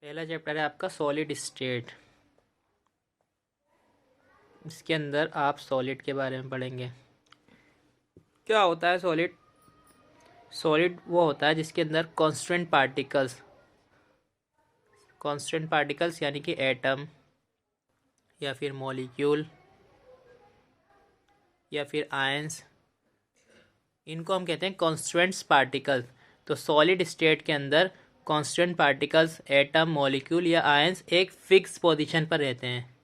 पहला चैप्टर है आपका सॉलिड स्टेट। इसके अंदर आप सॉलिड के बारे में पढ़ेंगे। क्या होता है सॉलिड? सॉलिड वो होता है जिसके अंदर कांस्टेंट पार्टिकल्स यानी कि एटम या फिर मॉलिक्यूल या फिर आयंस, इनको हम कहते हैं कांस्टेंट्स पार्टिकल्स। तो सॉलिड स्टेट के अंदर कांस्टेंट पार्टिकल्स, एटम, मॉलिक्यूल या आयंस एक फिक्स पोजीशन पर रहते हैं।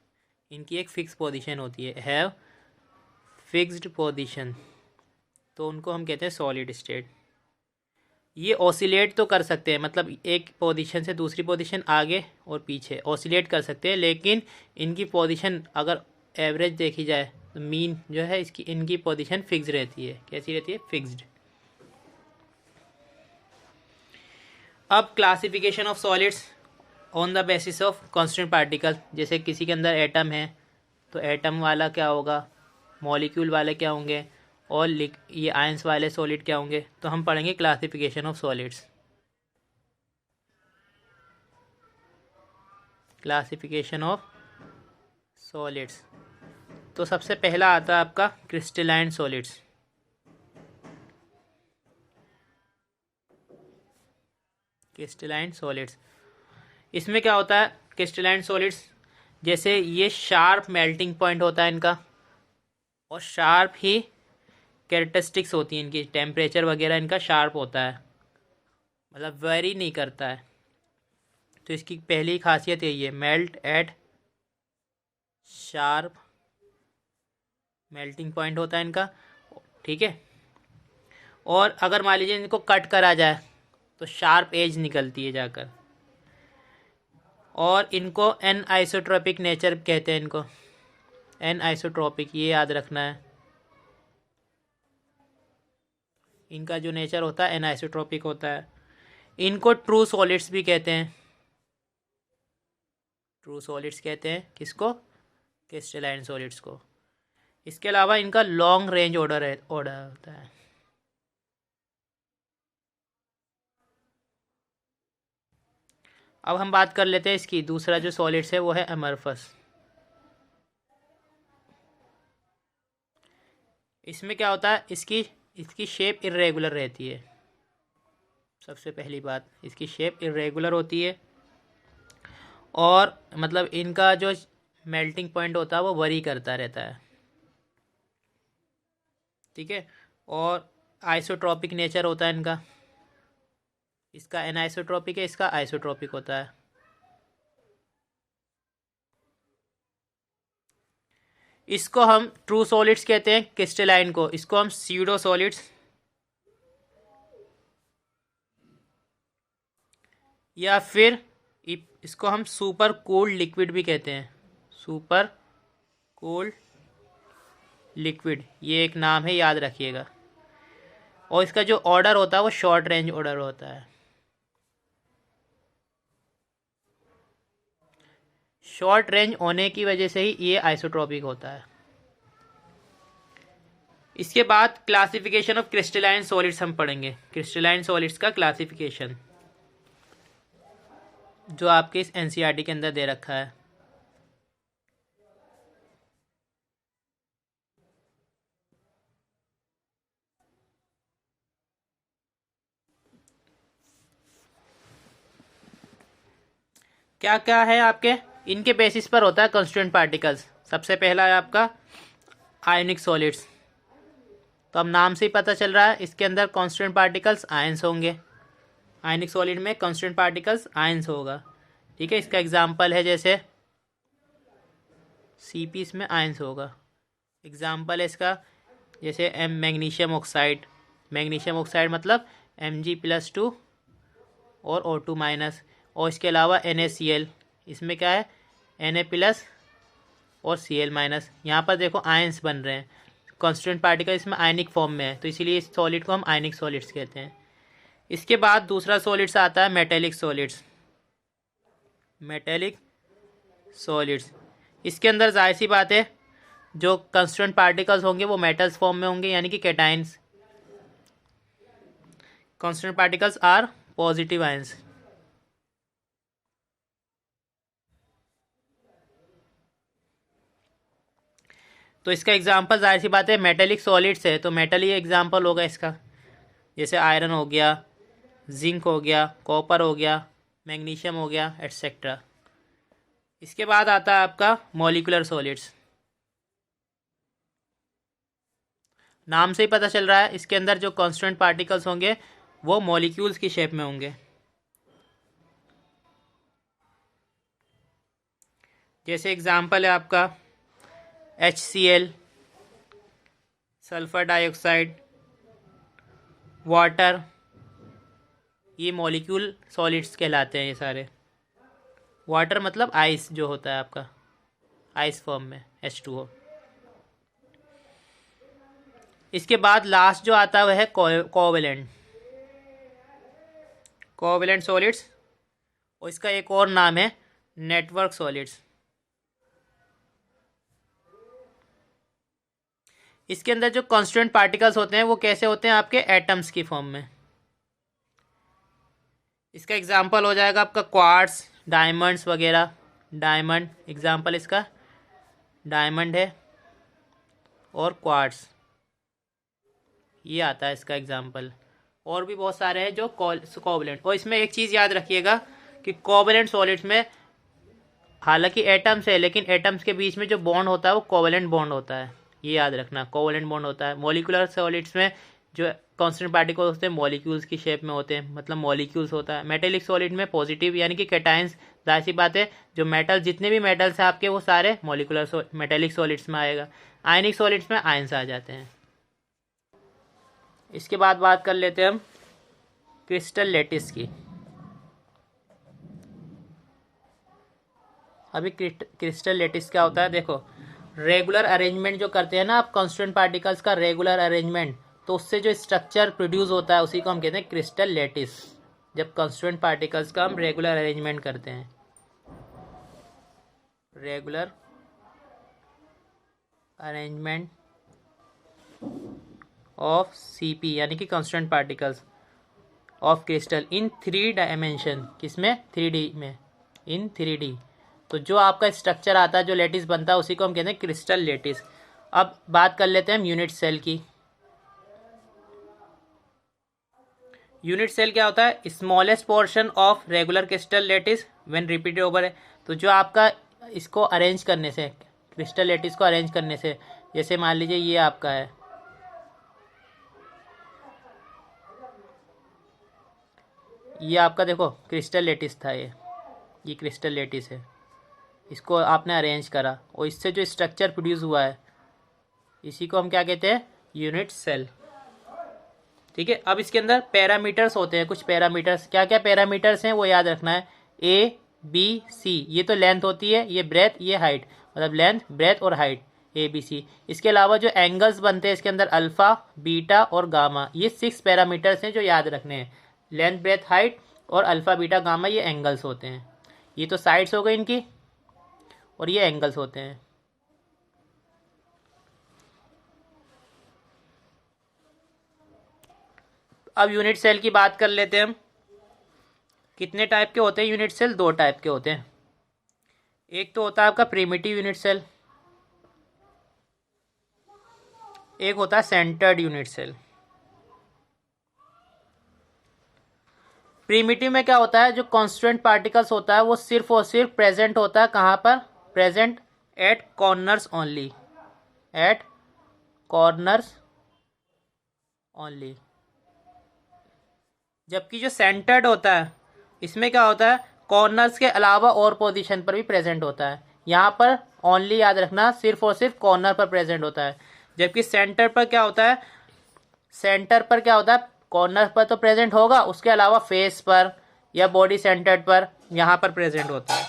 इनकी एक फिक्स पोजीशन होती है, हैव फिक्स्ड पोजीशन, तो उनको हम कहते हैं सॉलिड स्टेट। ये ऑसिलेट तो कर सकते हैं, मतलब एक पोजीशन से दूसरी पोजीशन, आगे और पीछे ऑसिलेट कर सकते हैं, लेकिन इनकी पोजीशन अगर एवरेज देखी जाए तो मीन जो है इनकी पोजीशन फिक्स रहती है। कैसी रहती है? फिक्स्ड। अब classification of solids on the basis of constant particle. जैसे किसी के अंदर एटम है तो एटम वाला क्या होगा, मॉलिक्यूल वाले क्या होंगे, और ये आयंस वाले सॉलिड क्या होंगे। तो हम पढ़ेंगे classification of solids. Classification of solids, तो सबसे पहला आता है आपका क्रिस्टलाइन सॉलिड्स। क्रिस्टलाइन सॉलिड्स, इसमें क्या होता है क्रिस्टलाइन सॉलिड्स, जैसे ये शार्प मेल्टिंग पॉइंट होता है इनका, और शार्प ही कैरेक्टरिस्टिक्स होती हैं इनकी, टेम्परेचर वगैरह इनका शार्प होता है, मतलब वेरी नहीं करता है। तो इसकी पहली खासियत यही है, melt eight sharp melting point होता है इनका, ठीक है। और अगर मान लीजिए इनको कट करा जाए तो शार्प एज निकलती है जाकर। और इनको एन आइसोट्रोपिक नेचर कहते हैं, इनको एन आइसोट्रोपिक, ये याद रखना है। इनका जो नेचर होता है एन आइसोट्रोपिक होता है। इनको ट्रू सॉलिड्स भी कहते हैं। ट्रू सॉलिड्स कहते हैं किसको? क्रिस्टलाइन सॉलिड्स को। इसके अलावा इनका लॉन्ग रेंज ऑर्डर होता है। अब हम बात कर लेते हैं इसकी दूसरा जो सॉलिड्स है वो है अमरफस। इसमें क्या होता है, इसकी शेप इरेगुलर रहती है। सबसे पहली बात, इसकी शेप इरेगुलर होती है, और मतलब इनका जो मेल्टिंग पॉइंट होता है वो वरी करता रहता है, ठीक है। और आइसोट्रॉपिक नेचर होता है इनका, इसका एनाइसोट्रॉपिक है, इसका आइसोट्रॉपिक होता है। इसको हम ट्रू सॉलिड्स कहते हैं, क्रिस्टलाइन को इसको हम स्यूडो सॉलिड्स या फिर इसको हम सुपर कूल्ड लिक्विड भी कहते हैं। सुपर कूल्ड लिक्विड, ये एक नाम है, याद रखिएगा। और इसका जो ऑर्डर होता है वो शॉर्ट रेंज ऑर्डर होता है। शॉर्ट रेंज होने की वजह से ही ये आइसोट्रॉपिक होता है। इसके बाद क्लासिफिकेशन ऑफ क्रिस्टलाइन सॉलिड्स हम पढ़ेंगे। क्रिस्टलाइन सॉलिड्स का क्लासिफिकेशन जो आपके इस एनसीईआरटी के अंदर दे रखा है। क्या क्या है आपके, इनके बेसिस पर होता है कांस्टेंट पार्टिकल्स। सबसे पहला है आपका आयनिक सॉलिड्स। तो अब नाम से ही पता चल रहा है इसके अंदर कांस्टेंट पार्टिकल्स आयंस होंगे। आयनिक सॉलिड में कांस्टेंट पार्टिकल्स आयंस होगा, ठीक है। इसका एग्जांपल है जैसे सीपी, इसमें आयंस होगा। एग्जांपल है इसका जैसे मैग्नीशियम ऑक्साइड। मैग्नीशियम ऑक्साइड मतलब Mg+2 और O2 माइनस। और इसके अलावा NaCl, इसमें क्या है Na+ और Cl माइनस। यहाँ पर देखो आयंस बन रहे हैं, कांस्टेंट पार्टिकल इसमें आयनिक फॉर्म में है, तो इसीलिए इस सॉलिड को हम आयनिक सॉलिड्स कहते हैं। इसके बाद दूसरा सॉलिड्स आता है मेटेलिक सॉलिड्स। मेटेलिक सॉलिड्स, इसके अंदर जाहिर सी बात है जो कांस्टेंट पार्टिकल्स होंगे वो मेटल्स फॉर्म में होंगे, यानी कि cations. Constant particles are positive ions. तो इसका एग्जांपल जाहिर सी बात है मेटेलिक सॉलिड्स है, तो मेटल ही एग्जांपल होगा इसका, जैसे आयरन हो गया, जिंक हो गया, कॉपर हो गया, मैग्नीशियम हो गया, एट्सेट्रा। इसके बाद आता है आपका मॉलिक्यूलर सॉलिड्स। नाम से ही पता चल रहा है इसके अंदर जो कांस्टेंट पार्टिकल्स होंगे वो मॉलिक्यूल्स की शेप में होंगे। जैसे एग्जांपल है आपका HCl, सल्फर डाइऑक्साइड, वाटर, ये मॉलिक्यूल सॉलिड्स कहलाते हैं ये सारे। वाटर मतलब आइस जो होता है आपका, आइस फॉर्म में H2O। इसके बाद लास्ट जो आता है वह है कोवेलेंट, कोवेलेंट सॉलिड्स, और इसका एक और नाम है नेटवर्क सॉलिड्स। इसके अंदर जो कांस्टेंट पार्टिकल्स होते हैं वो कैसे होते हैं, आपके एटम्स की फॉर्म में। इसका एग्जांपल हो जाएगा आपका क्वार्ट्स, डायमंड्स वगैरह। डायमंड एग्जांपल इसका डायमंड है, और क्वार्ट्स ये आता है इसका एग्जांपल। और भी बहुत सारे हैं जो कोवेलेंट। और इसमें एक चीज़ याद रखिएगा कि कोवेलेंट सॉलिड्स में हालांकि एटम्स है, लेकिन एटम्स के बीच में जो बॉन्ड होता है वो कोवेलेंट बॉन्ड होता है, ये याद रखना, कोवेलेंट बॉन्ड होता है। मॉलिक्यूलर सॉलिड्स में जो कांस्टेंट पार्टिकल्स होते हैं मॉलिक्यूल्स की शेप में होते हैं, मतलब मॉलिक्यूल्स होता है। मेटेलिक सॉलिड में पॉजिटिव यानी कि कैटायंस, जाहिर सी बात है जो मेटल, जितने भी मेटल्स हैं आपके वो सारे मॉलिक्यूलर मेटेलिक सॉलिड्स में आएगा। आयनिक सॉलिड्स में आयंस आ जाते हैं। इसके बाद बात कर लेते हैं हम क्रिस्टल लैटिस की। अभी क्रिस्टल लैटिस क्या होता है, देखो रेगुलर अरेंजमेंट जो करते हैं ना आप कांस्टेंट पार्टिकल्स का रेगुलर अरेंजमेंट, तो उससे जो स्ट्रक्चर प्रोड्यूस होता है उसी को हम कहते हैं क्रिस्टल लैटिस। जब कांस्टेंट पार्टिकल्स का हम रेगुलर अरेंजमेंट करते हैं, रेगुलर अरेंजमेंट ऑफ CP यानी कि constant particles of crystal in 3 dimension, किसमें 3D में, इन 3D। तो जो आपका स्ट्रक्चर आता है, जो लैटिस बनता है उसी को हम कहते हैं क्रिस्टल लैटिस। अब बात कर लेते हैं हम यूनिट सेल की। यूनिट सेल क्या होता है, smallest portion of regular crystal lattice when repeated over है। तो जो आपका इसको अरेंज करने से, क्रिस्टल लैटिस को अरेंज करने से, जैसे मान लीजिए ये आपका है, ये आपका देखो क्रिस्टल लैटिस था, ये क्रिस्टल लैटिस है, इसको आपने अरेंज करा और इससे जो स्ट्रक्चर प्रोड्यूस हुआ है इसी को हम क्या कहते हैं, यूनिट सेल। ठीक है। अब इसके अंदर पैरामीटर्स होते हैं, कुछ पैरामीटर्स। क्या क्या पैरामीटर्स हैं वो याद रखना है, ABC, ये तो लेंथ होती है, ये ब्रेथ, ये हाइट, मतलब लेंथ, ब्रेथ और हाइट, ABC। इसके अलावा जो एंगल्स बनते हैं इसके अंदर अल्फा, बीटा और गामा, ये 6 पैरामीटर्स हैं जो याद रखने हैं। लेंथ, ब्रेथ, हाइट और अल्फा, बीटा, गामा ये एंगल्स होते हैं। ये तो साइड्स हो गई इनकी, और ये एंगल्स होते हैं। अब यूनिट सेल की बात कर लेते हैं हम। कितने टाइप के होते हैं यूनिट सेल, 2 टाइप के होते हैं। एक तो होता है आपका प्रिमिटिव यूनिट सेल, एक होता है सेंटर्ड यूनिट सेल। प्रिमिटिव में क्या होता है, जो कांस्टेंट पार्टिकल्स होता है वो सिर्फ और सिर्फ प्रेजेंट होता है, कहाँ पर, present at corners only, at corners only. जबकि जो सेंटर्ड होता है इसमें क्या होता है, कॉर्नर्स के अलावा और पोजीशन पर भी प्रेजेंट होता है। यहाँ पर ओनली याद रखना, सिर्फ और सिर्फ कॉर्नर पर प्रेजेंट होता है। जबकि सेंटर पर क्या होता है, सेंटर पर क्या होता है, कॉर्नर पर तो प्रेजेंट होगा, उसके अलावा फेस पर या बॉडी सेंटर्ड पर यहाँ पर प्रेजेंट होता है।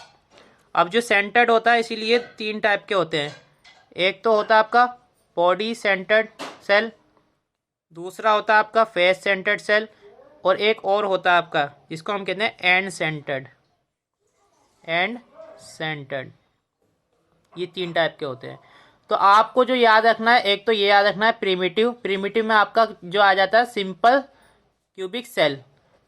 अब जो सेंटर्ड होता है इसीलिए 3 टाइप के होते हैं। एक तो होता है आपका बॉडी सेंटर्ड सेल, दूसरा होता है आपका फेस सेंटर्ड सेल, और एक और होता है आपका जिसको हम कहते हैं एंड सेंटर्ड, एंड सेंटर्ड। ये 3 टाइप के होते हैं। तो आपको जो याद रखना है, एक तो ये याद रखना है प्रिमिटिव, प्रिमिटिव में आपका जो आ जाता है सिंपल क्यूबिक सेल।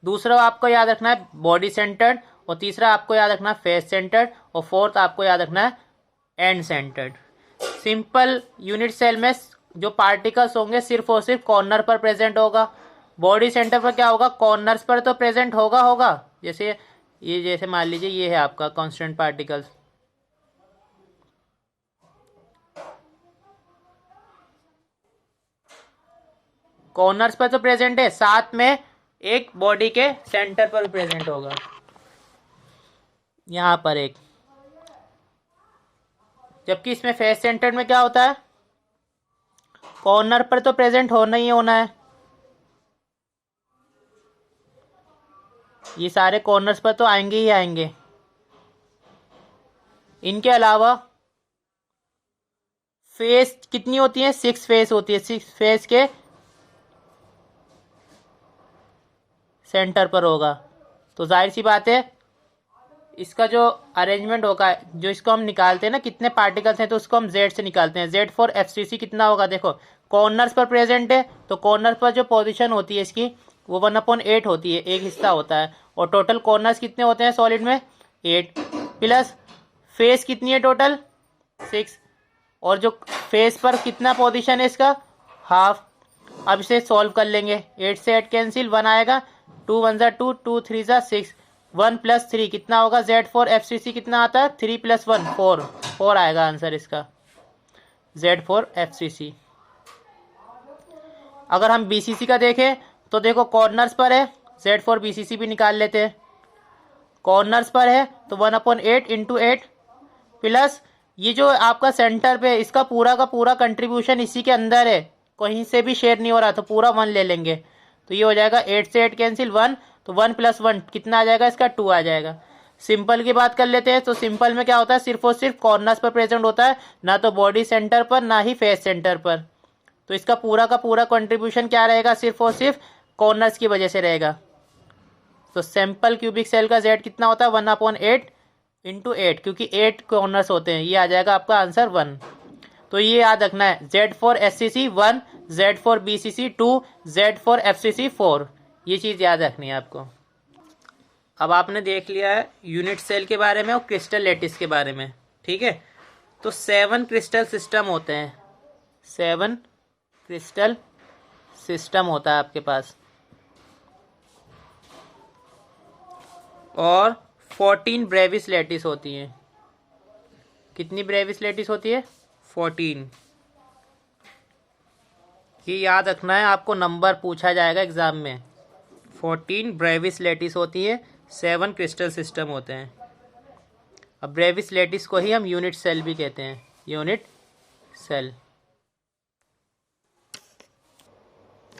दूसरा आपको याद रखना है बॉडी सेंटर्ड, और तीसरा आपको याद रखना है फेस सेंटर्ड, और फोर्थ आपको याद रखना है end centred. Simple unit cell में जो पार्टिकल्स होंगे सिर्फ और सिर्फ कॉर्नर पर प्रेजेंट होगा। बॉडी सेंटर पर क्या होगा, कॉर्नर्स पर तो प्रेजेंट होगा। जैसे ये, जैसे मान लीजिए ये है आपका कांस्टेंट पार्टिकल्स, कॉर्नर्स पर तो प्रेजेंट है, साथ में एक बॉडी के सेंटर पर प्रेजेंट होगा, यहां पर एक। जबकि इसमें फेस सेंटर में क्या होता है, कॉर्नर पर तो प्रेजेंट होना ही होना है, ये सारे कॉर्नर्स पर तो आएंगे ही आएंगे। इनके अलावा फेस कितनी होती है, 6 फेस होती है, 6 फेस के सेंटर पर होगा। तो जाहिर सी बात है इसका जो अरेंजमेंट होगा, जो इसको हम निकालते हैं ना कितने पार्टिकल्स हैं, तो उसको हम जेड से निकालते हैं। जेड फॉर एफसीसी कितना होगा, देखो कॉर्नर्स पर प्रेजेंट है तो कॉर्नर पर जो पोजीशन होती है इसकी वो 1/8 होती है, एक हिस्सा होता है। और टोटल कॉर्नर्स कितने होते हैं सॉलिड में, 8, प्लस फेस कितनी है टोटल, 6, और जो फेस पर कितना पोजीशन है इसका, हाफ। अब इसे सॉल्व कर लेंगे, 8 से 8 कैंसिल, 1 आएगा, 2 1 ज़ा 2, 2 3 ज़ा 6, 1 + 3 कितना होगा, जेड फॉर एफसीसी कितना आता है, 3 + 1 4 आएगा आंसर इसका, जेड फॉर एफसीसी। अगर हम बीसीसी का देखें तो देखो कॉर्नर्स पर है, जेड फॉर बीसीसी भी निकाल लेते हैं। कॉर्नर्स पर है तो 1/8 × 8 प्लस ये जो आपका सेंटर पे इसका पूरा का पूरा कंट्रीब्यूशन इसी के अंदर है, कहीं से भी शेयर नहीं हो रहा, तो पूरा 1 ले लेंगे। तो ये हो जाएगा 8 से 8 कैंसिल, 1, तो 1 + 1 कितना आ जाएगा इसका, 2 आ जाएगा। सिंपल की बात कर लेते हैं तो सिंपल में क्या होता है, सिर्फ और सिर्फ कॉर्नर्स पर प्रेजेंट होता है, ना तो बॉडी सेंटर पर ना ही फेस सेंटर पर। तो इसका पूरा का पूरा कंट्रीब्यूशन क्या रहेगा, सिर्फ और सिर्फ कॉर्नर्स की वजह से रहेगा। तो सिंपल क्यूबिक सेल का जेड कितना होता है, 1/8 × 8, क्योंकि 8 कॉर्नर्स होते हैं, ये आ जाएगा आपका आंसर 1। तो ये याद रखना है, Z for SCC 1, Z for BCC 2, Z for FCC 4, ये चीज़ याद रखनी है आपको। अब आपने देख लिया है यूनिट सेल के बारे में और क्रिस्टल लैटिस के बारे में, ठीक है। तो 7 क्रिस्टल सिस्टम होते हैं, 7 क्रिस्टल सिस्टम होता है आपके पास, और 14 ब्रेविस लैटिस होती हैं। कितनी ब्रेविस लैटिस होती है, 14। ये याद रखना है, आपको नंबर पूछा जाएगा एग्जाम में। 14 ब्रेविस लैटिस होती है, 7 क्रिस्टल सिस्टम होते हैं। अब ब्रेविस लैटिस को ही हम यूनिट सेल भी कहते हैं, यूनिट सेल।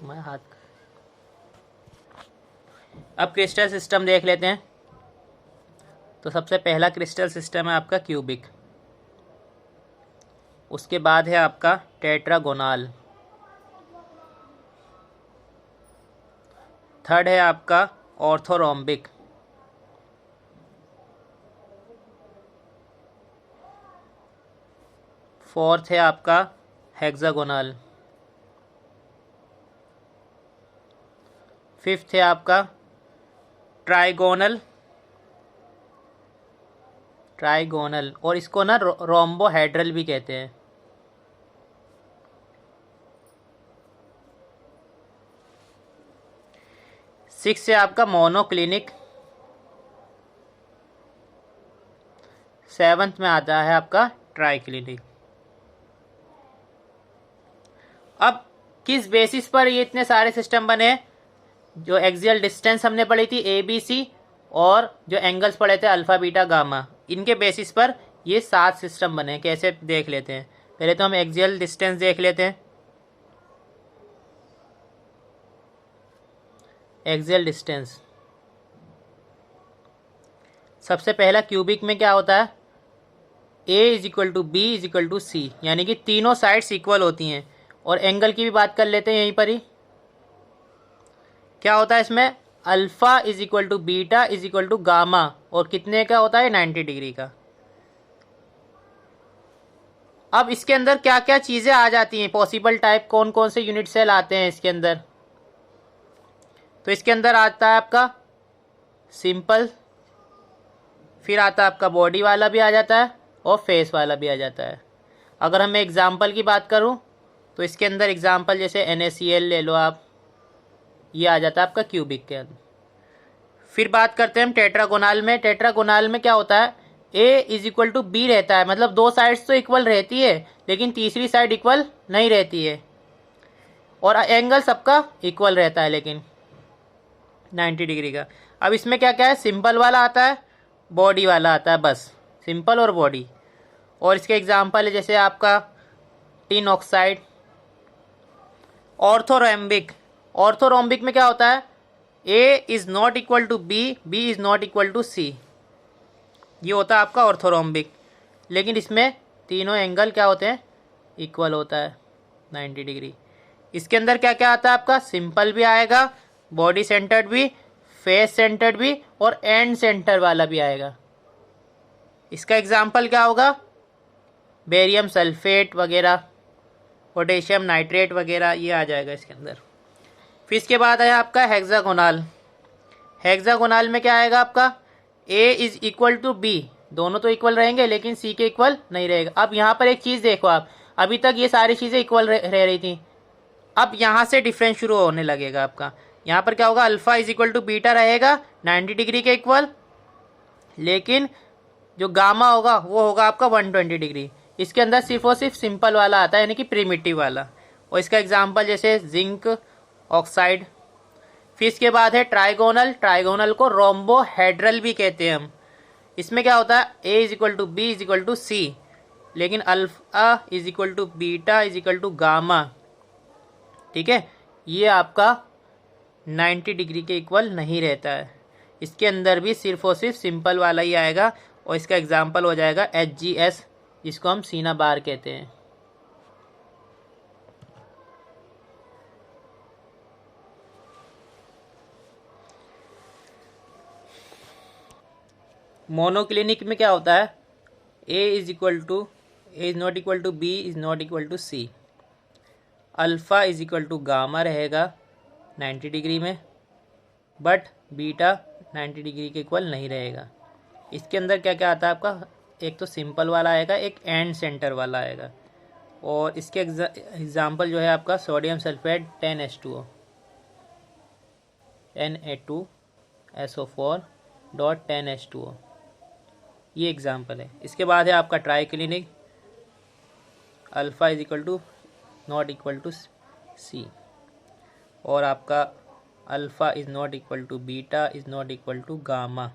मैं हाथ, अब क्रिस्टल सिस्टम देख लेते हैं। तो सबसे पहला क्रिस्टल सिस्टम है आपका क्यूबिक, उसके बाद है आपका टेट्रागोनल, थर्ड है आपका ऑर्थोरोम्बिक, फोर्थ है आपका हेक्सागोनल, फिफ्थ है आपका ट्राइगोनल, और इसको ना रोम्बोहेड्रल भी कहते हैं। सिक्स है आपका मोनोक्लिनिक, सेवंथ में आता है आपका ट्राइक्लिनिक। अब किस बेसिस पर ये इतने सारे सिस्टम बने, जो एक्सियल डिस्टेंस हमने पढ़ी थी ABC, और जो एंगल्स पढ़े थे अल्फा बीटा गामा, इनके बेसिस पर ये 7 सिस्टम बने। कैसे देख लेते हैं, पहले तो हम एक्सियल डिस्टेंस देख लेते हैं। एक्सियल डिस्टेंस सबसे पहला क्यूबिक में क्या होता है, A = B = C, यानी कि तीनों साइड्स इक्वल होती हैं। और एंगल की भी बात कर लेते हैं यहीं पर ही, क्या होता है इसमें, अल्फा = बीटा = गामा, और कितने का होता है, 90 डिग्री का। अब इसके अंदर क्या क्या चीज़ें आ जाती हैं, पॉसिबल टाइप कौन कौन से यूनिट सेल आते हैं इसके अंदर। तो इसके अंदर आता है आपका सिंपल, फिर आता है आपका बॉडी वाला भी आ जाता है, और फेस वाला भी आ जाता है। अगर हम एग्जाम्पल की बात करूँ तो इसके अंदर एग्जाम्पल जैसे NaCl ले लो आप, ये आ जाता है आपका क्यूबिक के अंदर। फिर बात करते हैं हम टेट्रागोनल में। टेट्रागोनल में क्या होता है, A is equal to B रहता है, मतलब दो साइड्स तो इक्वल रहती है लेकिन तीसरी साइड इक्वल नहीं रहती है, और एंगल सबका इक्वल रहता है लेकिन 90 डिग्री का। अब इसमें क्या क्या है, सिंपल वाला आता है, बॉडी वाला आता है, बस सिंपल और बॉडी। और इसके एग्जांपल है जैसे आपका टिन ऑक्साइड। ऑर्थोरोम्बिक, ऑर्थोरोम्बिक में क्या होता है, A is not equal to B, B is not equal to C, ये होता है आपका ऑर्थोरोम्बिक। लेकिन इसमें तीनों एंगल क्या होते हैं, इक्वल होता है 90 डिग्री। इसके अंदर क्या क्या आता है आपका, सिंपल भी आएगा, बॉडी सेंटर्ड भी, फेस सेंटर्ड भी, और एंड सेंटर वाला भी आएगा। इसका एग्जाम्पल क्या होगा, बेरियम सल्फेट वगैरह, पोटेशियम नाइट्रेट वगैरह, ये आ जाएगा इसके अंदर। फिर इसके बाद आया आपका हेक्सागोनल। हेक्सागोनल में क्या आएगा आपका, A is equal to B, दोनों तो इक्वल रहेंगे लेकिन C के इक्वल नहीं रहेगा। अब यहाँ पर एक चीज़ देखो आप, अभी तक ये सारी चीज़ें इक्वल रह रही थी, अब यहाँ से डिफरेंस शुरू होने लगेगा आपका। यहाँ पर क्या होगा, alpha is equal to beta रहेगा 90 डिग्री के इक्वल, लेकिन जो गामा होगा वो होगा आपका 120 डिग्री। इसके अंदर सिर्फ और सिर्फ सिंपल वाला आता है, यानी कि प्रिमिटिव वाला। और इसका एग्जांपल जैसे जिंक ऑक्साइड। फिर इसके बाद है ट्राइगोनल। ट्राइगोनल को रोम्बोहेड्रल भी कहते हैं हम। इसमें क्या होता है, A is equal to B is equal to C, लेकिन alpha is equal to beta is equal to gamma, ठीक है, ये आपका 90 डिग्री के इक्वल नहीं रहता है। इसके अंदर भी सिर्फ और सिर्फ सिंपल वाला ही आएगा, और इसका एग्जाम्पल हो जाएगा HgS, जिसको हम सीना बार कहते हैं। मोनोक्लिनिक में क्या होता है, A is not equal to B is not equal to C, alpha is equal to gamma रहेगा 90 डिग्री में, बट बीटा 90 डिग्री के इक्वल नहीं रहेगा। इसके अंदर क्या क्या आता है आपका, एक तो सिंपल वाला आएगा, एक एंड सेंटर वाला आएगा। और इसके एग्जाम्पल जो है आपका सोडियम सल्फेट 10H2O, Na2SO4.10H2O, ये एग्जाम्पल है। इसके बाद है आपका triclinic, alpha is equal to not equal to C, और आपका alpha is not equal to beta is not equal to gamma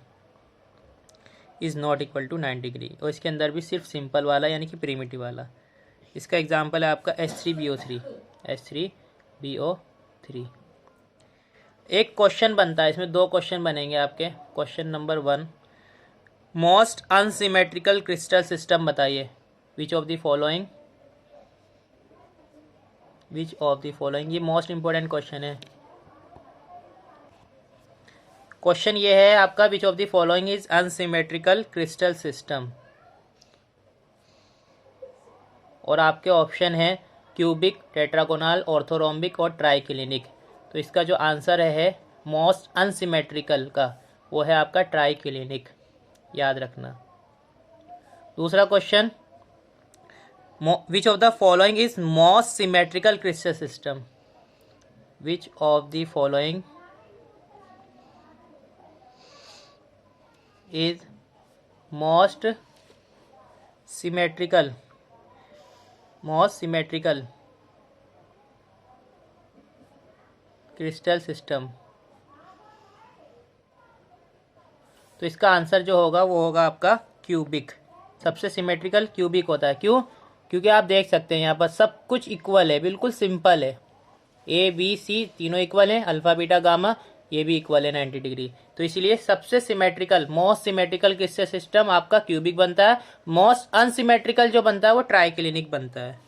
is not equal to 90 degree. और इसके अंदर भी सिर्फ सिंपल वाला यानी कि प्रिमिटिव वाला। इसका एग्जाम्पल है आपका H3BO3। एक क्वेश्चन बनता है, इसमें दो क्वेश्चन बनेंगे आपके। Question number 1, most unsymmetrical crystal system बताइए, विच ऑफ द फॉलोइंग, ये मोस्ट इंपॉर्टेंट क्वेश्चन है। क्वेश्चन ये है आपका, which of the following is unsymmetrical crystal system, और आपके ऑप्शन है क्यूबिक, टेट्रागोनल, ऑर्थोरोम्बिक और ट्राइक्लिनिक। तो इसका जो आंसर है मोस्ट अनसिमेट्रिकल का, वो है आपका ट्राइक्लिनिक, याद रखना। दूसरा question, which of the following is most symmetrical crystal system, which of the following is most symmetrical crystal system. तो इसका आंसर जो होगा वो होगा आपका क्यूबिक। सबसे सिमेट्रिकल क्यूबिक होता है। क्यों? क्योंकि आप देख सकते हैं यहाँ पर सब कुछ इक्वल है, बिल्कुल सिंपल है। A B C तीनों इक्वल है, अल्फा बीटा गामा ये भी इक्वल है 90 डिग्री। तो इसीलिए सबसे symmetrical, most symmetrical crystal system आपका क्यूबिक बनता है। मोस्ट अनसिमेट्रिकल जो बनता है वो ट्राइक्लिनिक बनता है।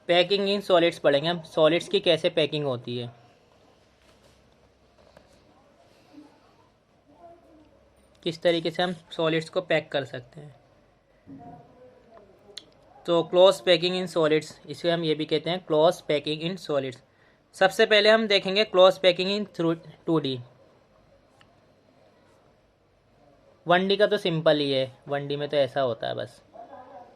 पैकिंग इन सॉलिड्स पढ़ेंगे हम, सॉलिड्स की कैसे पैकिंग होती है। किस तरीके से हम सॉलिड्स को पैक कर सकते हैं। तो क्लोज पैकिंग इन सॉलिड्स, इसे हम ये भी कहते हैं क्लोज पैकिंग इन सॉलिड्स। सबसे पहले हम देखेंगे close packing in 2D। 1D का तो सिंपल ही है, 1D में तो ऐसा होता है बस,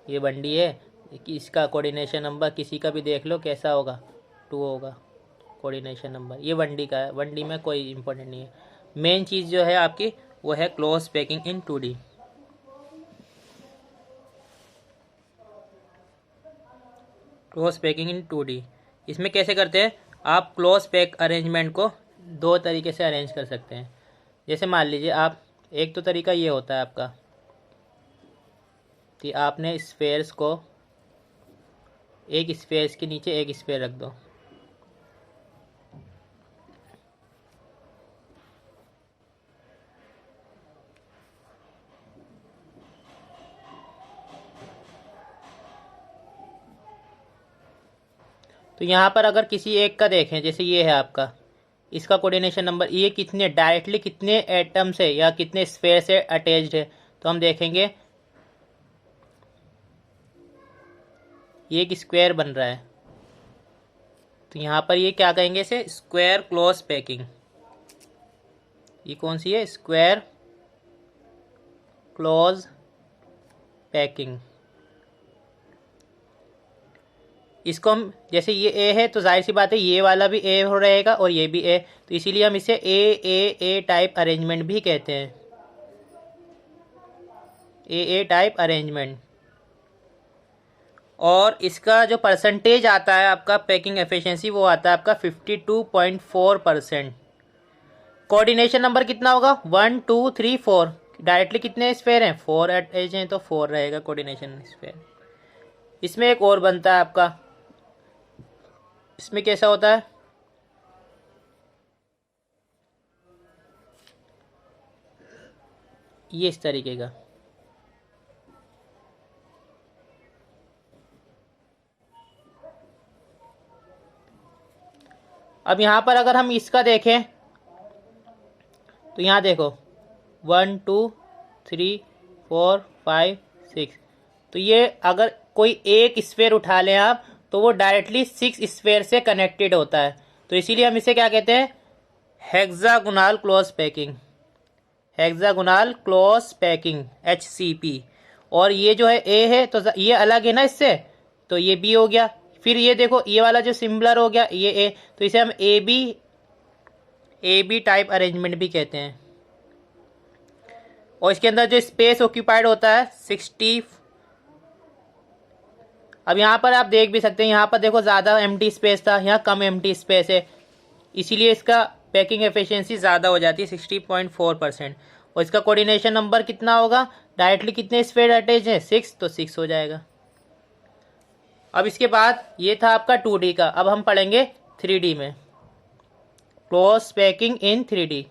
ये 1D है कि इसका कोऑर्डिनेशन नंबर किसी का भी देख लो कैसा होगा, 2 होगा कोऑर्डिनेशन नंबर। ये 1D का है, 1D में कोई इंपॉर्टेंट नहीं है। मेन चीज़ जो है आपकी वो है close packing in 2D। Close packing in 2D इसमें कैसे करते हैं, आप क्लोज पैक अरेंजमेंट को दो तरीके से अरेंज कर सकते हैं। जैसे मान लीजिए आप, एक तो तरीका ये होता है आपका कि आपने स्फेयर्स को एक स्फेयर्स के नीचे एक स्फेयर रख दो। तो यहाँ पर अगर किसी एक का देखें, जैसे ये है आपका, इसका कोऑर्डिनेशन नंबर, ये कितने डायरेक्टली कितने एटम से या कितने स्फेयर से अटैच्ड है, तो हम देखेंगे ये एक स्क्वायर बन रहा है। तो यहाँ पर ये क्या कहेंगे, इसे स्क्वायर क्लोज पैकिंग। ये कौन सी है, स्क्वायर क्लोज पैकिंग। इसको हम, जैसे ये ए है तो जाहिर सी बात है ये वाला भी ए हो रहेगा और ये भी ए, तो इसीलिए हम इसे ए टाइप अरेंजमेंट भी कहते हैं, ए टाइप अरेंजमेंट। और इसका जो परसेंटेज आता है आपका पैकिंग एफिशिएंसी, वो आता है आपका 52.4%। कोऑर्डिनेशन नंबर कितना होगा, 1 2 3 4। डायरेक्टली कितने स्फेयर हैं, 4 एज हैं तो 4 रहेगा कोऑर्डिनेशन स्फेयर। इसमें एक और बनता है आपका, इसमें कैसा होता है, ये इस तरीके का। अब यहाँ पर अगर हम इसका देखें तो यहाँ देखो 1 2 3 4 5 6। तो ये अगर कोई एक स्फेयर उठा लें आप तो वो डायरेक्टली 6 स्फेयर से कनेक्टेड होता है। तो इसीलिए हम इसे क्या कहते हैं, hexagonal close packing, hexagonal close packing HCP। और ये जो है ए है तो ये अलग है ना इससे, तो ये बी हो गया। फिर ये देखो ये वाला जो सिमिलर हो गया ये ए, तो इसे हम ए बी टाइप अरेंजमेंट भी कहते हैं। और इसके अंदर जो स्पेस ऑक्यूपाइड होता है 60। अब यहाँ पर आप देख भी सकते हैं, यहाँ पर देखो ज़्यादा एम्प्टी स्पेस था, यहाँ कम एम्प्टी स्पेस है, इसीलिए इसका पैकिंग एफिशिएंसी ज़्यादा हो जाती है 60.4%। और इसका कोऑर्डिनेशन नंबर कितना होगा, डायरेक्टली कितने स्फेयर अटैच है, 6, तो 6 हो जाएगा। अब इसके बाद ये था आपका 2D का। अब हम पढ़ेंगे 3D में, close packing in 3D।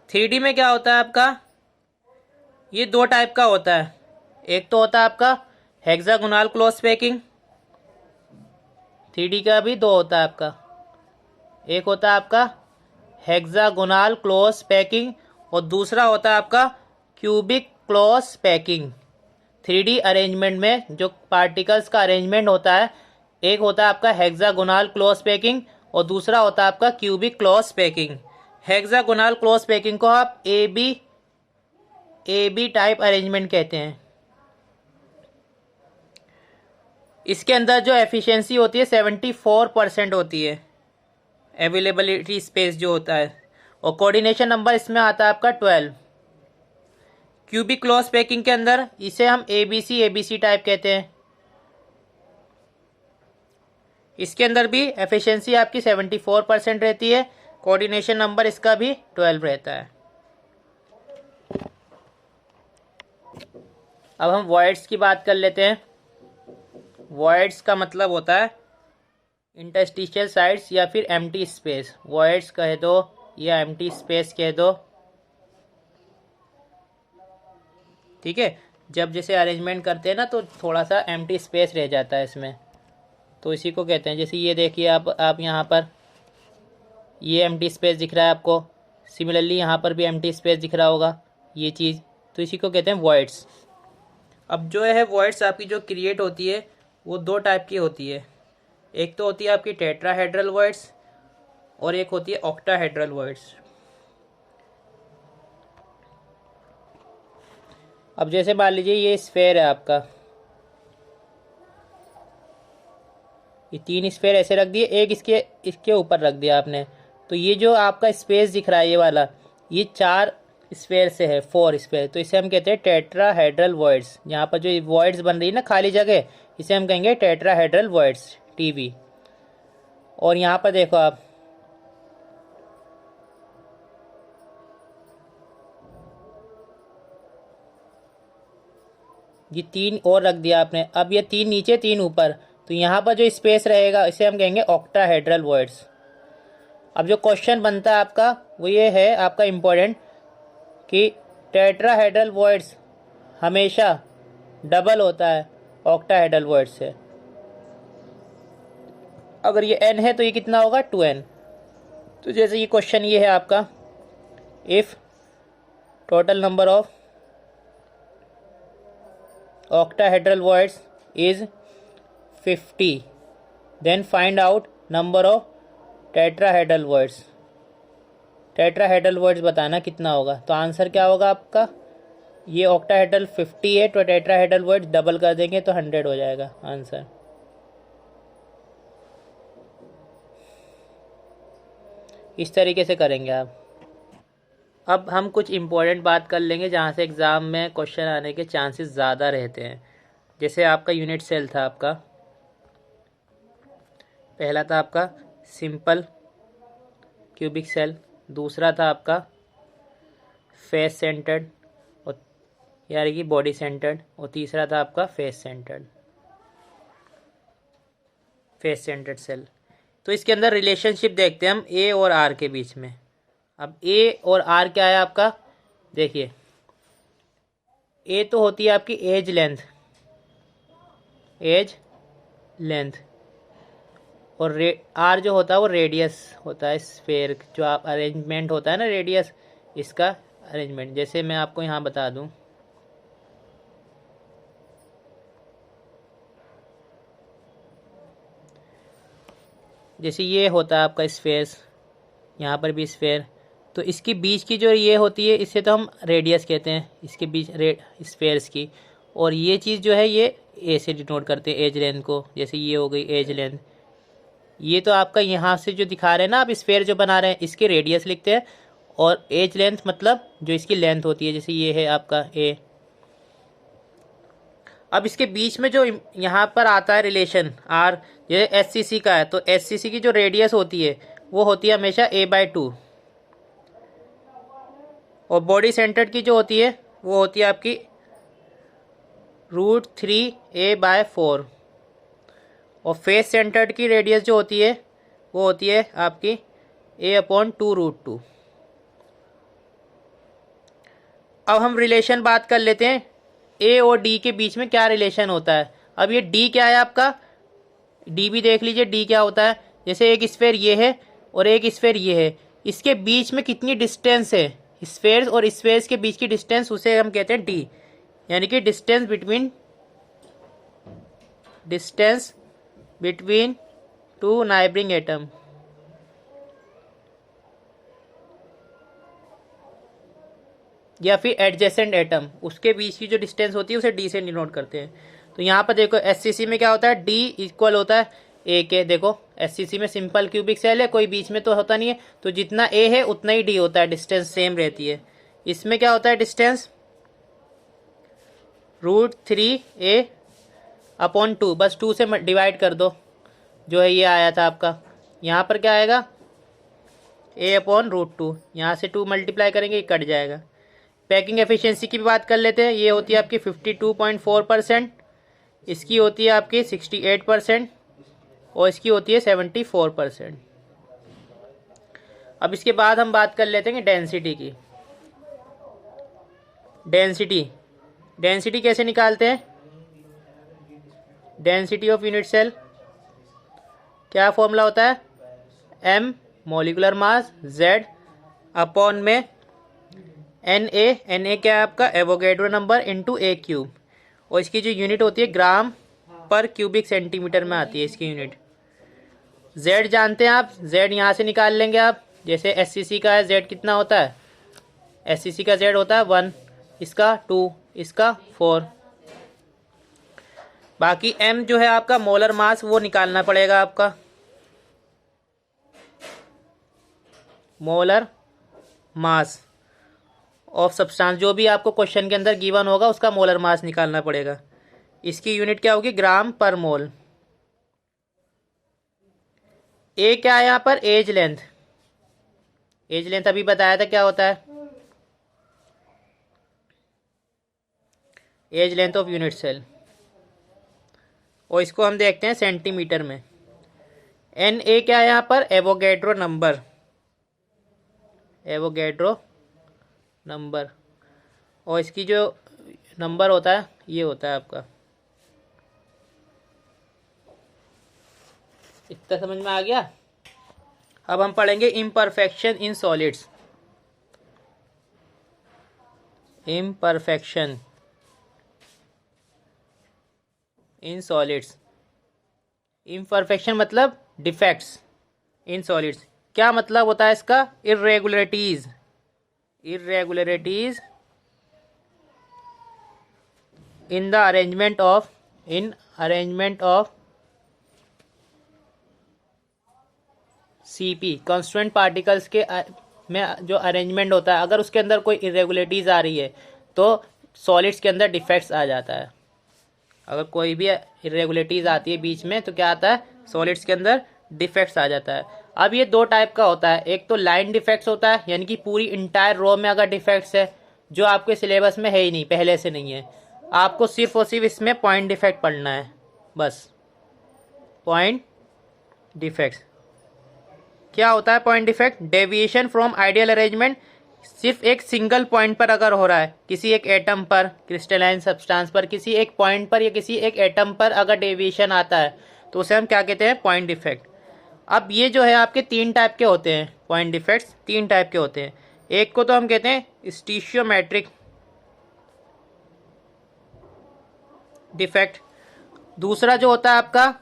Three D में क्या होता है आपका, ये दो टाइप का होता है। एक तो होता है आपका हेक्सागोनल क्लोज पैकिंग, 3D का भी दो होता है आपका। एक होता है आपका हेक्सागोनल क्लोज पैकिंग और दूसरा होता है आपका cubic close packing. 3D arrangement में जो पार्टिकल्स का अरेंजमेंट होता है, एक होता है आपका हेक्सागोनल क्लोज पैकिंग और दूसरा होता है आपका cubic close packing. Hexagonal close packing को आप ए बी टाइप अरेंजमेंट कहते हैं। इसके अंदर जो एफिशिएंसी होती है 74% होती है, अवेलेबिलिटी स्पेस जो होता है। और कोऑर्डिनेशन नंबर इसमें आता है आपका 12। क्यूबिक क्लोज पैकिंग के अंदर इसे हम एबीसी टाइप कहते हैं। इसके अंदर भी एफिशिएंसी आपकी 74% रहती है, कोऑर्डिनेशन नंबर इसका भी 12 रहता है। अब हम वॉइड्स की बात कर लेते हैं। वॉइड्स का मतलब होता है इंटरस्टिशियल साइड्स या फिर एम्प्टी स्पेस। वॉइड्स कह दो या एम्प्टी स्पेस कह दो, ठीक है। जब जैसे अरेंजमेंट करते हैं ना तो थोड़ा सा एम्प्टी स्पेस रह जाता है इसमें, तो इसी को कहते हैं। जैसे ये देखिए आप यहाँ पर ये एम्प्टी स्पेस दिख रहा है आपको, सिमिलरली यहाँ पर भी एम्प्टी स्पेस दिख रहा होगा ये चीज़, तो इसी को कहते हैं वॉइड्स। अब जो है वॉइड्स आपकी जो क्रिएट होती है वो दो टाइप की होती है। एक तो होती है आपकी टेट्राहेड्रल वॉइड्स और एक होती है ऑक्टाहेड्रल वॉइड्स। अब जैसे मान लीजिए ये स्फेयर है आपका, ये 3 स्फेयर ऐसे रख दिए, एक इसके ऊपर रख दिया आपने, तो ये जो आपका स्पेस दिख रहा है ये वाला, ये 4 स्फेयर से है, 4 स्फेयर, तो इसे हम कहते हैं टेट्राहेड्रल वॉइड्स। यहाँ पर जो वॉइड्स बन रही है ना खाली जगह, इसे हम कहेंगे टेट्राहेड्रल वॉइड्स, टीवी। और यहाँ पर देखो आप, ये 3 और रख दिया आपने, अब ये 3 नीचे 3 ऊपर, तो यहाँ पर जो स्पेस रहेगा इसे हम कहेंगे ऑक्टाहेड्रल वॉइड्स। अब जो क्वेश्चन बनता है आपका वो ये है आपका इम्पोर्टेंट, कि टेट्राहेड्रल वॉइड्स हमेशा डबल होता है ऑक्टाहेड्रल वॉइड से। अगर ये n है तो ये कितना होगा 2n। तो जैसे ये क्वेश्चन ये है आपका, if total number of octahedral voids is 50, then find out number of tetrahedral voids। Tetrahedral words बताना कितना होगा, तो आंसर क्या होगा आपका, ये ऑक्टाहेड्रल 50 है तो टेट्राहेड्रल वर्ड्स डबल कर देंगे तो 100 हो जाएगा आंसर। इस तरीके से करेंगे आप। अब हम कुछ इम्पोर्टेंट बात कर लेंगे जहाँ से एग्ज़ाम में क्वेश्चन आने के चांसेस ज़्यादा रहते हैं। जैसे आपका यूनिट सेल था, आपका पहला था आपका सिंपल क्यूबिक सेल, दूसरा था आपका फेस सेंटर्ड और यानी कि बॉडी सेंटर्ड, और तीसरा था आपका फेस सेंटर्ड सेल। तो इसके अंदर रिलेशनशिप देखते हैं हम ए और आर के बीच में। अब ए और आर क्या है आपका, देखिए ए तो होती है आपकी एज लेंथ, और आर जो होता है वो रेडियस होता है, स्फेयर जो आप अरेंजमेंट होता है ना रेडियस, इसका अरेंजमेंट। जैसे मैं आपको यहाँ बता दूँ, जैसे ये होता है आपका स्फेयर, यहाँ पर भी स्फेयर, तो इसके बीच की जो ये होती है इसे तो हम रेडियस कहते हैं, इसके बीच स्फेयर्स की। और ये चीज़ जो है ये ए से डिनोट करते हैं एज लेंथ को, जैसे ये हो गई एज लेंथ। ये तो आपका यहाँ से जो दिखा रहे हैं ना आप स्फेयर जो बना रहे हैं, इसके रेडियस लिखते हैं, और एज लेंथ मतलब जो इसकी लेंथ होती है, जैसे ये है आपका ए। अब इसके बीच में जो यहाँ पर आता है रिलेशन आर, ये एससीसी का है, तो एससीसी की जो रेडियस होती है वो होती है हमेशा a/2, और बॉडी सेंटर्ड की जो होती है वो होती है आपकी √3a/4, और फेस सेंटर्ड की रेडियस जो होती है वो होती है आपकी a/2√2। अब हम रिलेशन बात कर लेते हैं, ए और डी के बीच में क्या रिलेशन होता है। अब ये डी क्या है आपका, डी भी देख लीजिए डी क्या होता है। जैसे एक स्फेयर ये है और एक स्फेयर ये है, इसके बीच में कितनी डिस्टेंस है, स्फेयर्स और स्फेयर्स के बीच की डिस्टेंस, उसे हम कहते हैं डी, यानी कि डिस्टेंस बिटवीन 2 नाइबरिंग एटम। या फिर एडजेसेंट एटम, उसके बीच की जो डिस्टेंस होती है उसे डी से डिनोट करते हैं। तो यहाँ पर देखो एससीसी में क्या होता है, डी इक्वल होता है ए के। देखो एससीसी में सिंपल क्यूबिक सेल है, कोई बीच में तो होता नहीं है, तो जितना ए है उतना ही डी होता है, डिस्टेंस सेम रहती है। इसमें क्या होता है डिस्टेंस √3a/2, बस 2 से डिवाइड कर दो, जो है ये आया था आपका। यहाँ पर क्या आएगा a/√2, यहाँ से 2 मल्टीप्लाई करेंगे ये कट जाएगा। पैकिंग एफिशिएंसी की भी बात कर लेते हैं, ये होती है आपकी 52.4%, इसकी होती है आपकी 68%, और इसकी होती है 74%। अब इसके बाद हम बात कर लेते हैं डेंसिटी की। डेंसिटी कैसे निकालते हैं, डेंसिटी ऑफ यूनिट सेल क्या फॉर्मूला होता है, m मॉलिक्यूलर मास Z/में Na क्या है आपका एवोगैड्रो नंबर इंटू a³, और इसकी जो यूनिट होती है ग्राम पर क्यूबिक सेंटीमीटर में आती है इसकी यूनिट। जेड जानते हैं आप, जेड यहाँ से निकाल लेंगे आप। जैसे एससीसी का है जेड कितना होता है, एससीसी का जेड होता है 1, इसका 2, इसका 4। बाकी एम जो है आपका मोलर मास, वो निकालना पड़ेगा आपका, मोलर मास ऑफ सब्सटेंस, जो भी आपको क्वेश्चन के अंदर गिवन होगा उसका मोलर मास निकालना पड़ेगा। इसकी यूनिट क्या होगी, ग्राम पर मोल। ए क्या है यहाँ पर, एज लेंथ। एज लेंथ अभी बताया था क्या होता है, edge length of unit cell, और इसको हम देखते हैं सेंटीमीटर में। एन ए क्या है यहाँ पर, एवोगैड्रो नंबर, एवोगैड्रो नंबर, और इसकी जो नंबर होता है ये होता है आपका। इतना समझ में आ गया। अब हम पढ़ेंगे imperfection in solids. Imperfection in solids, imperfection मतलब डिफेक्ट्स इन सॉलिड्स। क्या मतलब होता है इसका, irregularities, irregularities in the arrangement of, in arrangement of CP, constituent particles के में जो अरेंजमेंट होता है, अगर उसके अंदर कोई इरेगुलरिटीज़ आ रही है तो सॉलिड्स के अंदर डिफेक्ट्स आ जाता है। अगर कोई भी इरेगुलरिटीज़ आती है बीच में तो क्या आता है, सॉलिड्स के अंदर डिफेक्ट्स आ जाता है। अब ये दो टाइप का होता है, एक तो लाइन डिफेक्ट्स होता है, यानी कि पूरी इंटायर रो में अगर डिफेक्ट्स है, जो आपके सिलेबस में है ही नहीं, पहले से नहीं है, आपको सिर्फ और सिर्फ इसमें पॉइंट डिफेक्ट पढ़ना है बस। पॉइंट डिफेक्ट्स क्या होता है, point defect, deviation from ideal arrangement, सिर्फ एक सिंगल पॉइंट पर अगर हो रहा है, किसी एक एटम पर, क्रिस्टलाइन सब्सटेंस पर, किसी एक पॉइंट पर या किसी एक एटम पर अगर डेविएशन आता है तो उसे हम क्या कहते हैं, पॉइंट डिफेक्ट। अब ये जो है आपके तीन टाइप के होते हैं, पॉइंट डिफेक्ट्स तीन टाइप के होते हैं। एक को तो हम कहते हैं स्टीशियोमेट्रिक डिफेक्ट, दूसरा जो होता है आपका